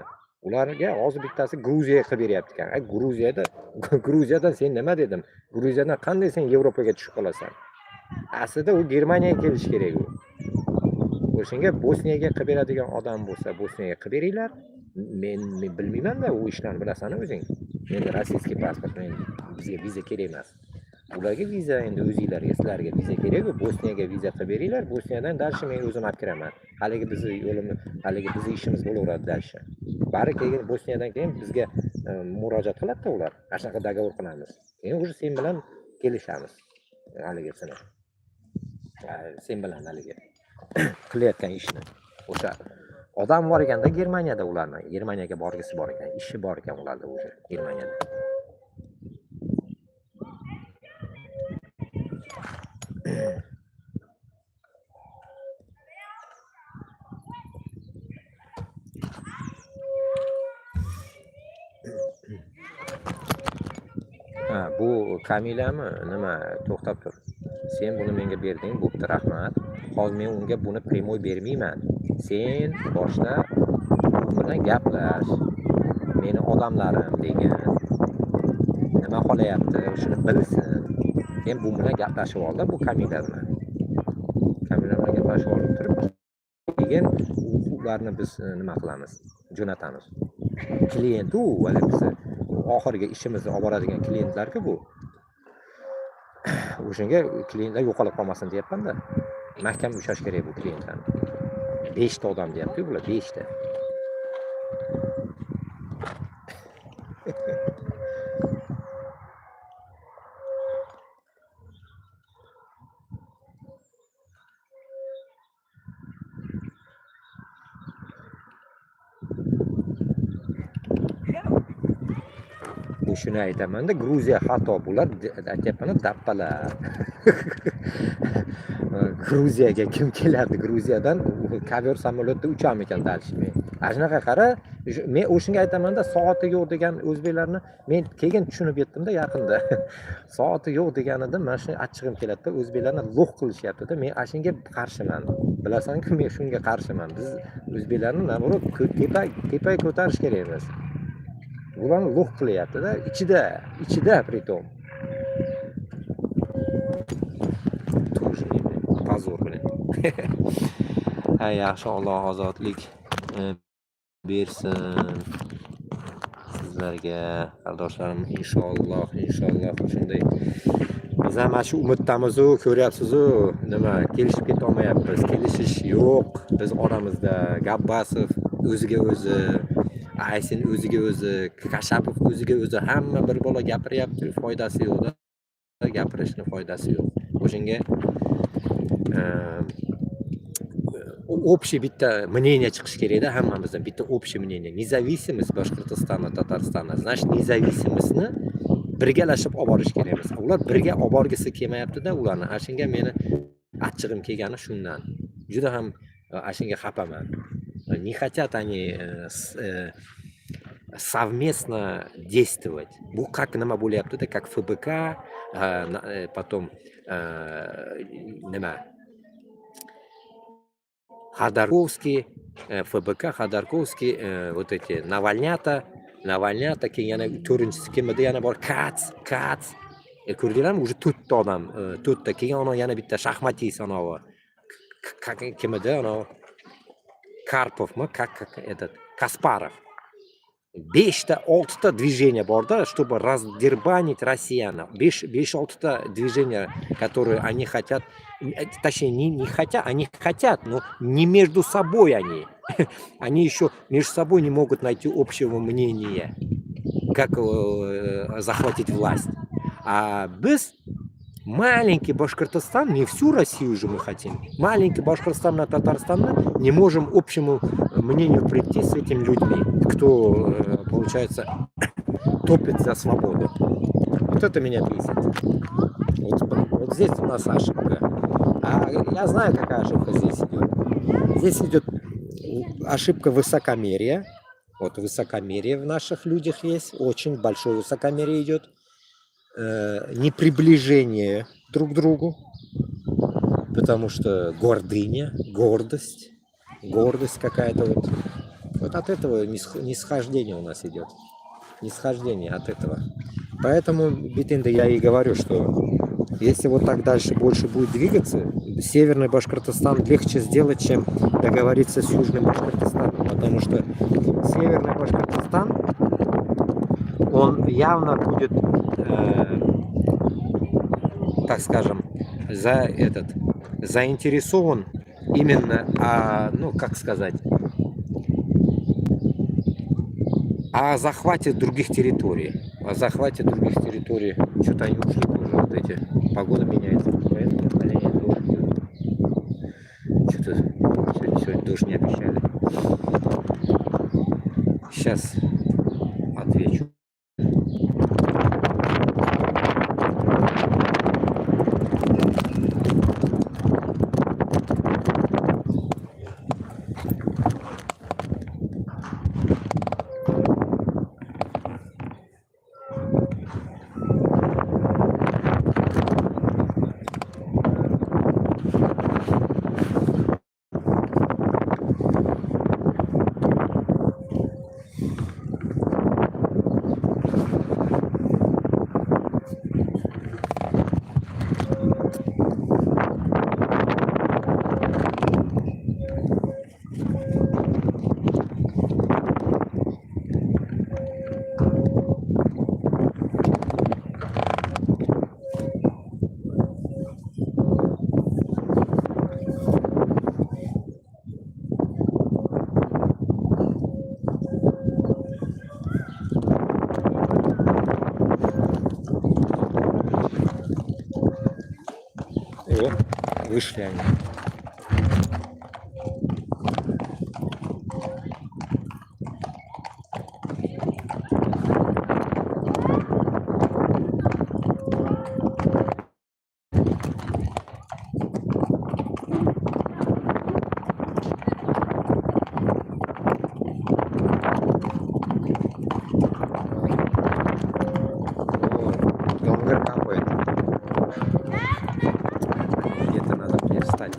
Ularga hozir bittasi Gruziyaga qilib beryapti ekan. Gruziyadan sen nima dedim? Gruziyadan qanday sen Yevropaga tushib qolasan? Aslida u Germaniyaga kelish kerak u. O'shanga Bosniyaga qilib beradigan odam bo'lsa, Bosniyaga qilib beringlar. Men bilmayman-da u ishlarni, bilasan o'zing. Menda rossiyskiy pasport, bizga viza kerak emas. Ularga viza endi o'zinglarga, sizlarga viza kerak-ku. Bosniyaga viza qilib beringlar. Bosniyadan dalshi men o'zim olib kiraman. Haligi bizni ishimiz bo'laveradi dalshi. Bari keyin Bosniyadan keyin bizga murojaat qiladi-da ular. Shunaqa dogovor qilamiz. Keyin o'sha sen bilan kelishamiz. Haligisini. Sen bilan haligi qilayotgan ishni. O'sha odam bor ekanda Germaniyada ularni. Germaniyaga borgisi bor ekan, ishi bor ekan ularda o'sha Germaniyada. Ha, bu Kamilami? Nima? To'xtab tur. Sen buni menga berding, bo'pti, rahmat. Hozir men unga buni primoy bermayman. Sen boshda u bilan gaplash. Meni odamlarim degan. Nima qolayapti, shuni bilsin. Sen bu bilan gaplashib ol-da, bu Kamila bilan. Kamila bilan gaplashib olib turib, keyin ularni biz nima qilamiz? Jo'natamiz. Klient u, hali biz oxirgi ishimizni olib boradigan klientlar-ku bu. O'shanga klientlar yo'qolib qolmasin deyapman-da. Mahkam ushlash kerak bu klientlarni. 5 ta odam deyapti bular, 5 ta. Shuni aytaman-da, Gruziya xato, bular aytyapman dappalar. Gruziyaga kim keladi? Gruziyadan kovер samolyotda uchamikan dalshmi? Shunaqa qara, men o'shunga aytaman-da, soati yo'q degan o'zbeklarni men keyin tushunib yetdim-da yaqinda. Soati yo'q deganida men shuni achchig'im keladi-da, o'zbeklarni lo'q qilishyapti-da. Men shunga qarshiman. Bilasan-ku, men shunga qarshiman. Biz o'zbeklarni naborot tepaga ko'tarish kerak emas. Bularni lo'q qilyapti-da, ichida pritom. Pozor bilan. Ha, yaxshi, Alloh ozodlik bersin sizlarga, qardoshlarim, inshaalloh shunday. Biz ham shu umiddamiz-ku, ko'ryapsiz-ku, nima kelishib keta olmayapmiz. Kelishish yo'q biz oramizda. Gabbasov o'ziga o'zi, Aysin o'ziga o'zi, Kashapov o'ziga o'zi, hamma bir bola gapiryapti, foydasi yo'q-da. Gapirishning foydasi yo'q. O'shanga общий bitta мнение chiqish kerak-da hammamizdan, bitta общий мнение. Независимость Boshqirdistonni, Tataristonda, значит, независимостьni birgalashib olib borish kerakmiz. Ular birga olib borgisi kelmayapti-da ularni. Shunga meni achchig'im kelgani shundan. Juda ham shunga xafaman. Не хотят они совместно действовать. Bu как nima bo'lyapti-da, как ФБК, потом nima Ходорковский, ФБК, Ходорковский, вот эти Навальнята, keyin yana to'rtinchisi kim edi yana bor, Kats. Ko'rdinglarmi? Уже to'rtta odam, to'rtta. Keyin ana yana bitta shaxmatist anavi. Kim edi anavi? Karpovmi? Этот Kasparov. 5-6 движения borda, чтобы раздербанить Россиян. 5-6 движения, которые они хотят, точнее не хотят, они хотят, но не между собой они. Они еще между собой не могут найти общего мнения, как захватить власть. А без маленький Башкортостан, не всю Россию же мы хотим, маленький Башкортостан на Татарстан, не можем общему мнению прийти с этими людьми, кто, получается, топит за свободу. Вот это меня бесит. Вот здесь у нас ошибка. А я знаю, какая ошибка здесь идет. Здесь идет ошибка высокомерия. Вот высокомерие в наших людях есть, очень большое высокомерие идет. Не приближение друг к другу, потому что гордыня, гордость какая-то вот от этого нисхождение у нас идет, нисхождение от этого. Поэтому, Битинда, я и говорю, что если вот так дальше больше будет двигаться, Северный Башкортостан легче сделать, чем договориться с Южным Башкортостаном, потому что Северный Башкортостан, он явно будет, так скажем, заинтересован именно, ну как сказать, о захвате других территорий. Что-то они ушли тоже, вот эти, погода меняется. Что-то сегодня дождь не обещали. Сейчас отвечу. Вышли они. Донгер капает. Где-то надо мне встать.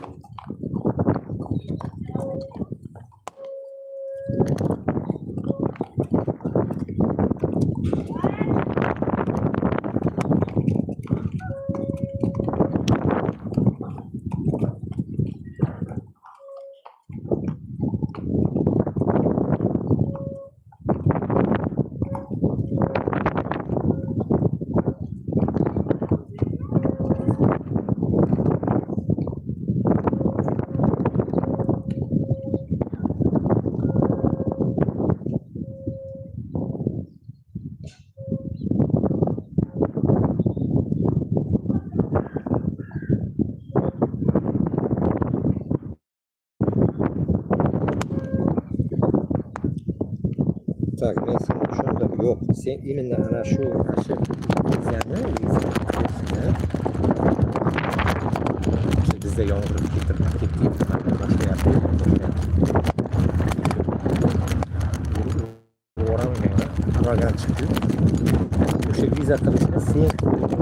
Так, men sana tushundim. Yo'q, sen именно ana shu vizani bizda yomg'ir ketib boshlayapti. O'rangga havoga chiqdi. O'sha viza qilishni sen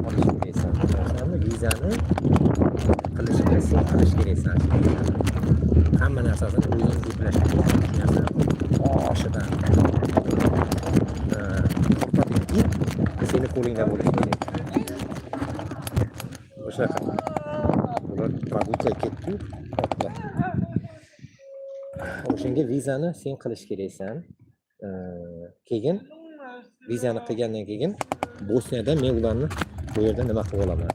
olish keraksan. Vizani qilishni sen qilish keraksan. hamma narsasini o'zing yuklashing boshidan it seni qo'lingda bo'lishi kerak. O'sha ular прогулка ketdi otda. O'shanga vizani sen qilish keraksan. Keyin vizani qilgandan keyin Bosniyada men ularni bu yerda nima qilib olaman?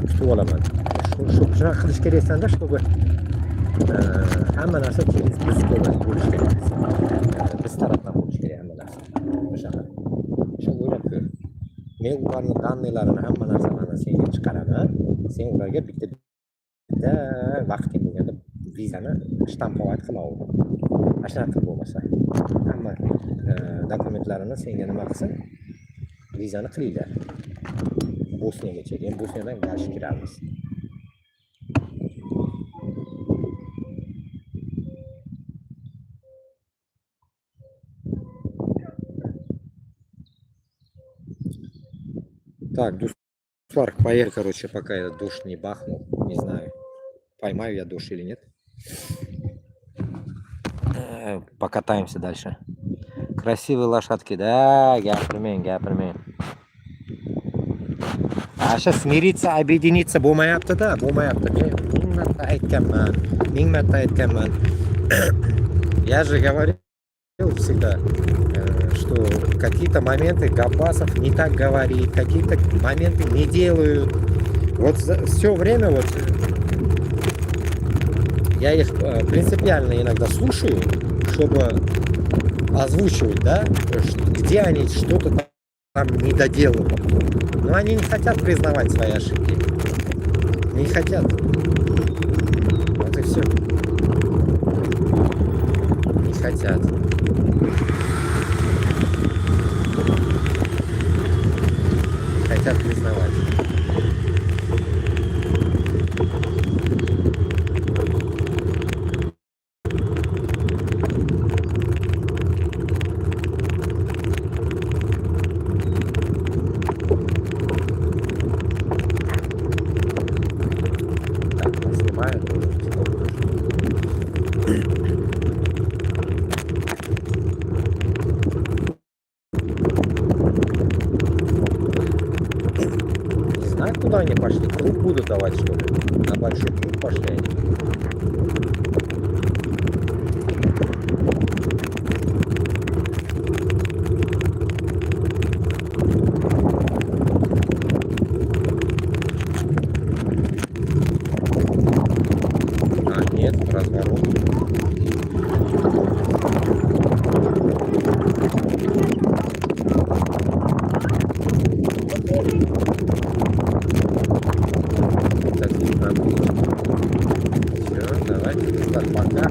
Kutib olaman. Shunaqa qilish keraksanda, чтобы hamma narsa biz bo'lish kerak. Biz tarafdan bo'lish kerak hamma narsa. O'shaqa. Shuni o'ylab ko'r. Men ularning dannilarini hamma narsalarini senga chiqaraman. Sen ularga bitta vaqting bo'lganda vizani shtampovat qila ol. Ashuna qilib bo'lmasa, hamma dokumentlarini senga nima qilsin? Vizani qilinglar. Bosniyagacha. Endi Bosniyadan qarshi kiramiz. Так, Дусварк, поехали, короче, пока я дождь не бахнул. Не знаю, поймаю я дождь или нет. Покатаемся дальше. Красивые лошадки, да, гапirmen. Аша смириться, объединиться bo'lmayapti da, bo'lmayapti. Ming marta aytganman. Я же говорил всегда, что какие-то моменты Габбасов не так говорит, какие-то моменты не делают. Вот все время вот я их принципиально иногда слушаю, чтобы озвучивать, да, где они что-то там не доделывают. Но они не хотят признавать свои ошибки. Не хотят. Вот и все. Не хотят. Хотят признавать. Так, снимаю. Не знаю, куда они пошли. Круг будут давать, что ли? На большой круг пошли они. А, нет, разворот. Все, давайте, пока.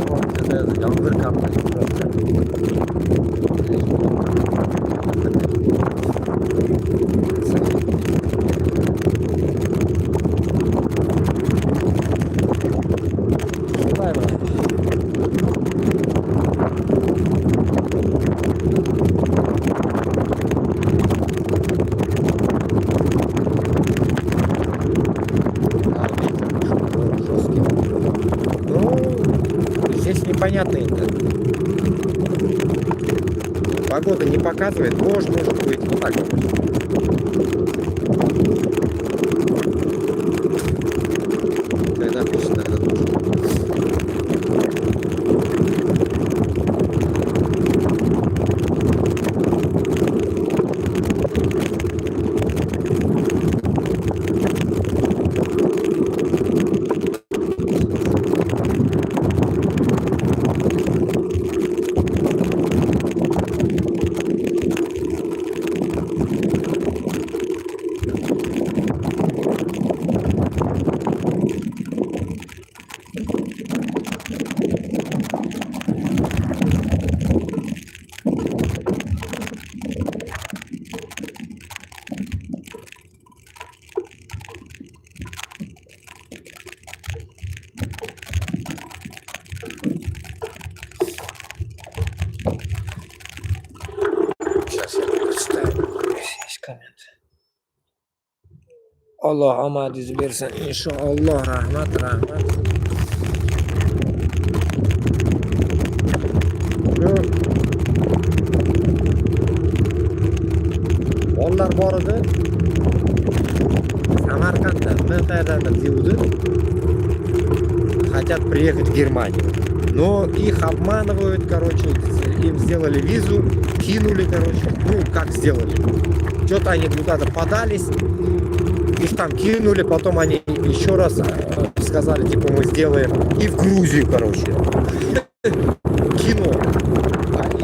Вот, это яңгыр капает. Здесь непонятно это. Погода не показывает, дождь может быть, ну так вот. Когда пишет, тогда дождь. Alloh omadingizni bersin. Inshaalloh. Rahmat, rahmat. Bolalar bor edi. Samarqandda MTA'dan девуды. Хотят приехать в Германию. Но их обманывают, короче, им сделали визу, кинули, короче, ну, как сделали. Что-то они куда-то подались, их там кинули, потом они еще раз сказали, типа, мы сделаем, и в Грузию, короче, кинул.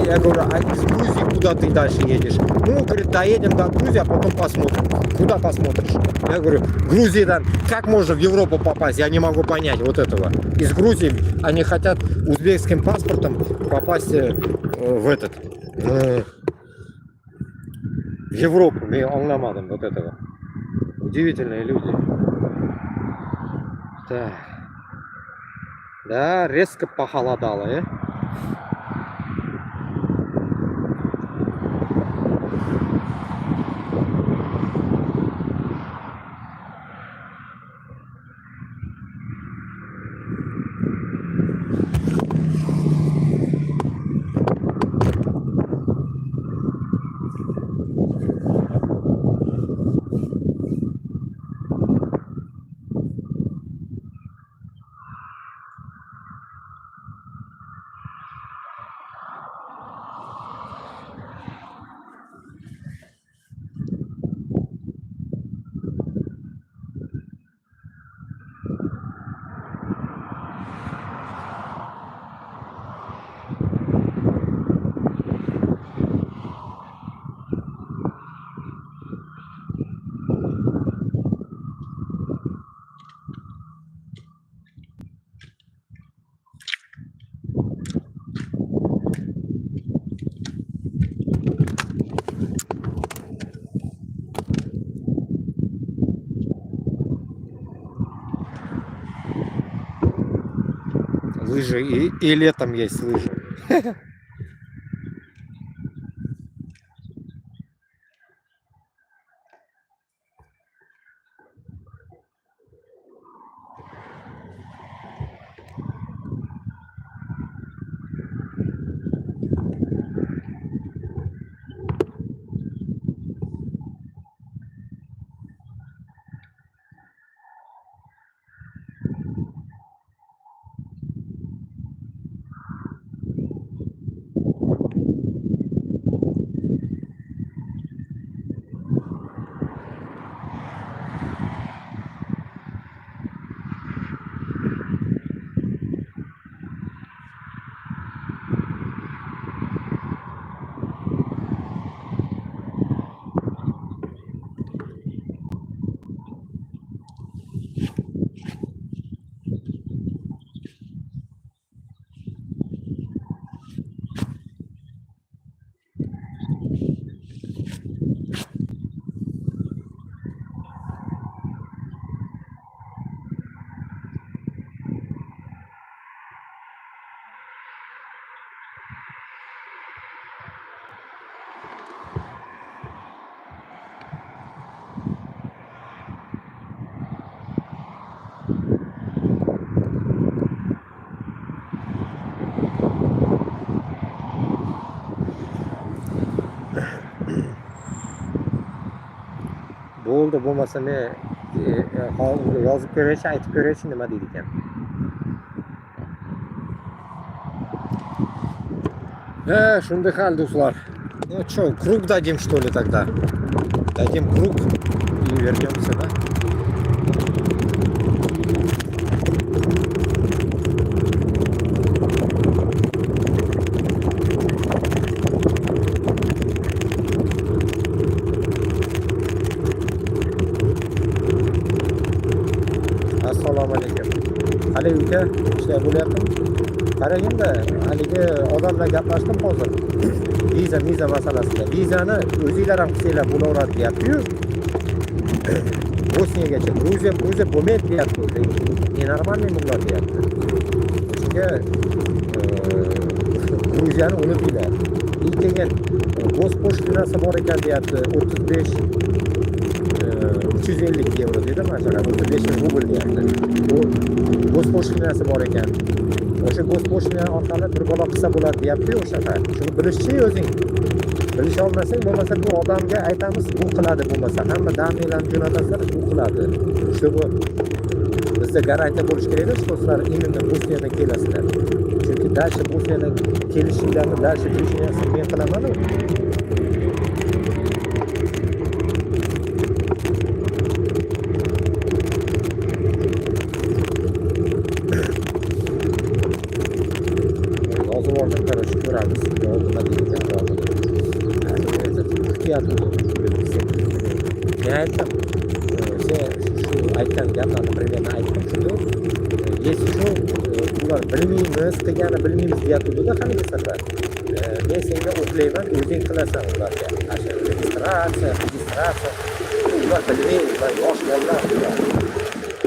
Я говорю, а из Грузии куда ты дальше едешь? Ну, говорит, доедем до Грузии, а потом посмотрим. Куда посмотришь? Я говорю, Грузия, да, как можно в Европу попасть? Я не могу понять вот этого. Из Грузии они хотят узбекским паспортом попасть в этот, в Европу. Я аңламадым вот этого. Удивительные люди. Так. Да, резко похолодало, Лыжи и летом есть лыжи. Bo'ldi, bo'lmasa men yozib ko'raychi, aytib ko'raychi nima deydi ekan. Shunday hal do'stlar. Ну что, круг дадим что ли тогда? Дадим круг и вернемся, да? Assalomu alaykum. Hali uyda ishlab bo'lyaptim. Qaraganda, haligi odamlar gaplashdim hozir. Viza masalasida. Vizani o'zinglar ham qilsanglar bo'laveradi deyapti-yu. Bosniyagacha Gruziya bo'lmaydi deyapti. Nenormalniy bo'ladi deyapti. Shunga Gruziyani unutinglar. Keyin Gospochdasi bor ekan deyapti. 35 350 euro dedim mana shunaqa 500 rubl deyapti. Bu go'sposhlinasi bor ekan. O'sha go'sposhina orqali bir bola qilsa bo'ladi deyapti o'shaqa. Shuni bilishchi o'zing. Bilisha olmasang bo'lmasa bu odamga aytamiz bu qiladi bo'lmasa hamma daminglarni jo'natasizlar bu qiladi. Чтобы bizda garantiya bo'lish kerak-da, что sizlar именно Bosniyadan kelasizlar. Chunki dальше Bosniyadan kelishinglarni dальше решениясini men qilaman-ku. Возможно, короче, ko'ramiz. Nima deydigan men aytdim, sen shu aytgan gaplarni примерно aytdim shunday. Если shu ular bilmaymiz, qilgani bilmaymiz deyapti-da hamma safar. Men senga o'tlayman, o'zing qilasan ularga. Asha registratsiya. Ular bilmaydi, ular yosh bolalar.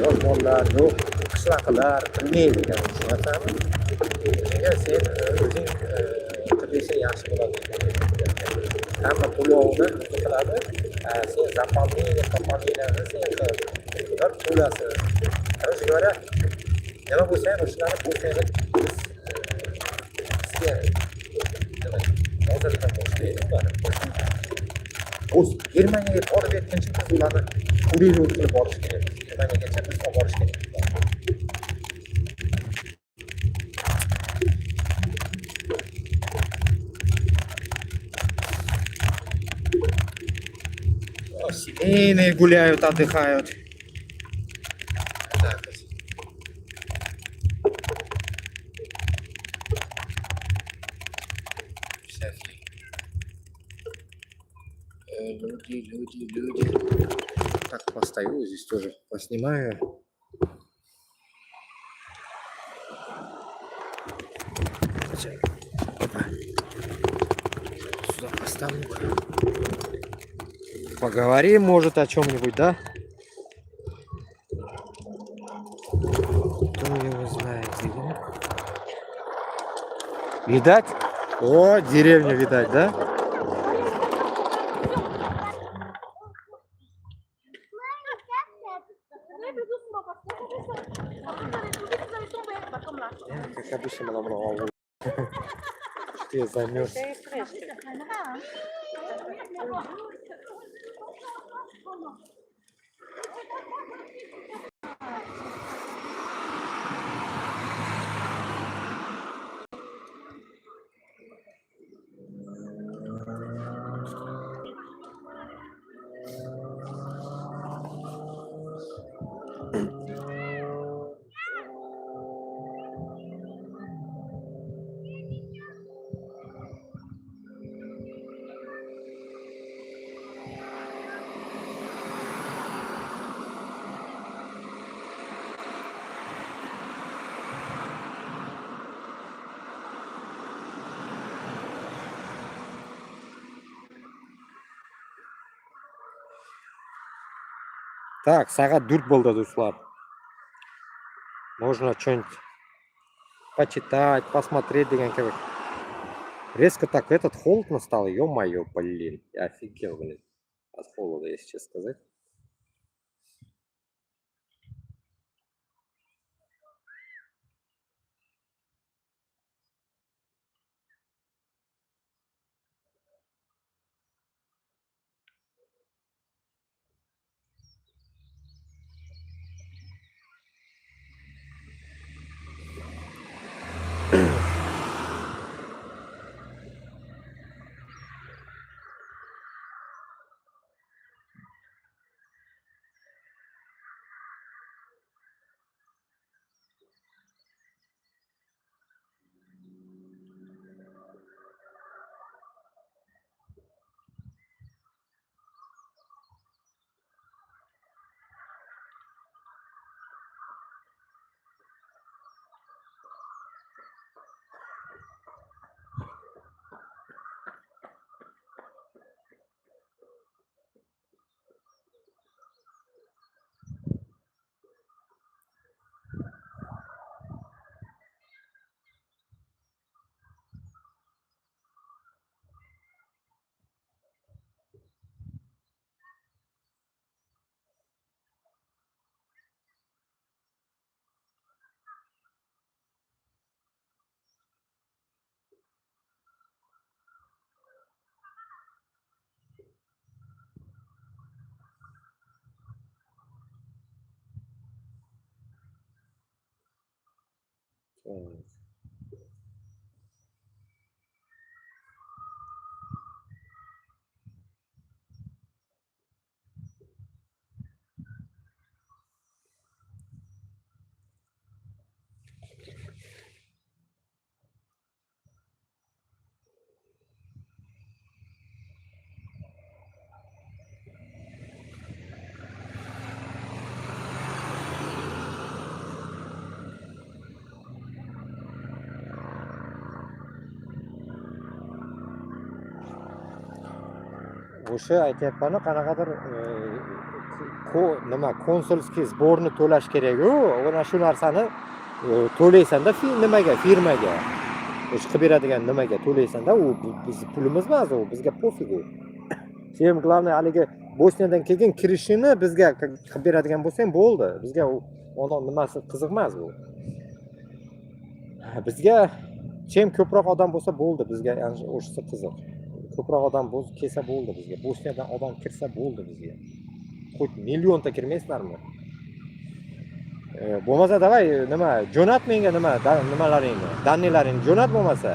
Yosh bolalar, yo'q, qishloqlar bilmaydi ekan, tushunyapsanmi? Senga sen o'zing qilishing yaxshi bo'ladi. Hamma to'lovni qiladi. Sen zaполнение sen qil. Ular to'lasi. Короче говоря, nima bo'lsa ham shularni Bosniyaga hozirdan boshlaydi ular. O'z Germaniyaga borib ketguncha biz ularni kuriylik qilib borish kerak. Germaniyagacha biz olib borish kerak. Семейные гуляют, отдыхают. Так вот. Всякие люди. Так, постою, здесь тоже поснимаю. Опа. Сюда поставлю. Поговорим, может, о чем-нибудь, да? Кто его знает, видимо. Видать? О, деревню видать, да? Как обычно, много. Что я замерз. Так, сағат 4 болды, достар. Можно что-нибудь почитать, посмотреть, деген как. Резко так этот холодно стало, ё-моё, блин. Я офигел, блин. От холода, если честно сказать. o'sha aytyapmanu qanaqadir nima konsulskiy sborni to'lash kerak-ku. Mana shu narsani to'laysanda nimaga, firmaga. O'sha qilib beradigan nimaga to'laysanda, u bizni pulimiz emas, u bizga pofig u. Sen главное haligi Bosniyadan kelgan kirishini bizga qilib beradigan bo'lsang bo'ldi. Bizga u odam nimasi qiziq emas bu. Bizga chem ko'proq odam bo'lsa bo'ldi, bizga o'shisi qiziq. Ko'proq odam kelsa bo'ldi bizga. Bosniyadan odam kirsa bo'ldi bizga. Xo'sh, millionta kirmaysizlarmi? Bo'lmasa davay nima, jo'nat menga nimalaringni, dannilaringni jo'nat bo'lmasa.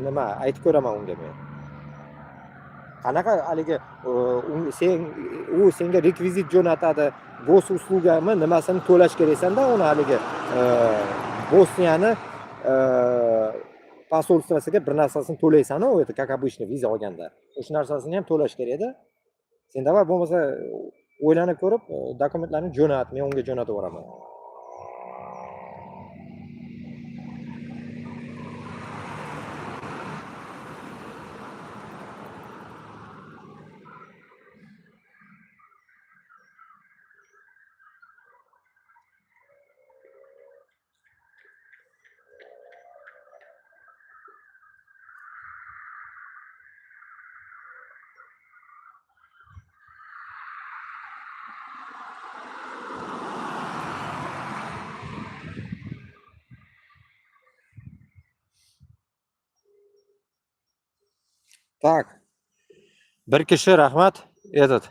Nima aytib ko'raman unga men. Qanaqa haligi u senga rekvizit jo'natadi, gos uslugami nimasini to'lash keraksanda, uni haligi Bosniyani posolstvosiga bir narsasini to'laysan-ku, u yerda как обычно viza olganda. O'sha narsasini ham to'lash kerak-da. Sen davay bo'lmasa o'ylanib ko'rib, dokumentlarni jo'nat, men unga jo'natib yuboraman. Так, bir kishi rahmat, этот.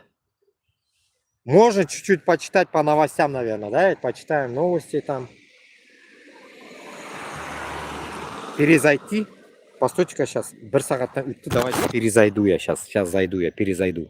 Можно чуть-чуть почитать по новостям, наверное, да? Почитаем новости там. Перезайти. Постойте-ка сейчас. Bir saatdan o'tdi. Давайте перезайду я сейчас. Сейчас зайду я, перезайду.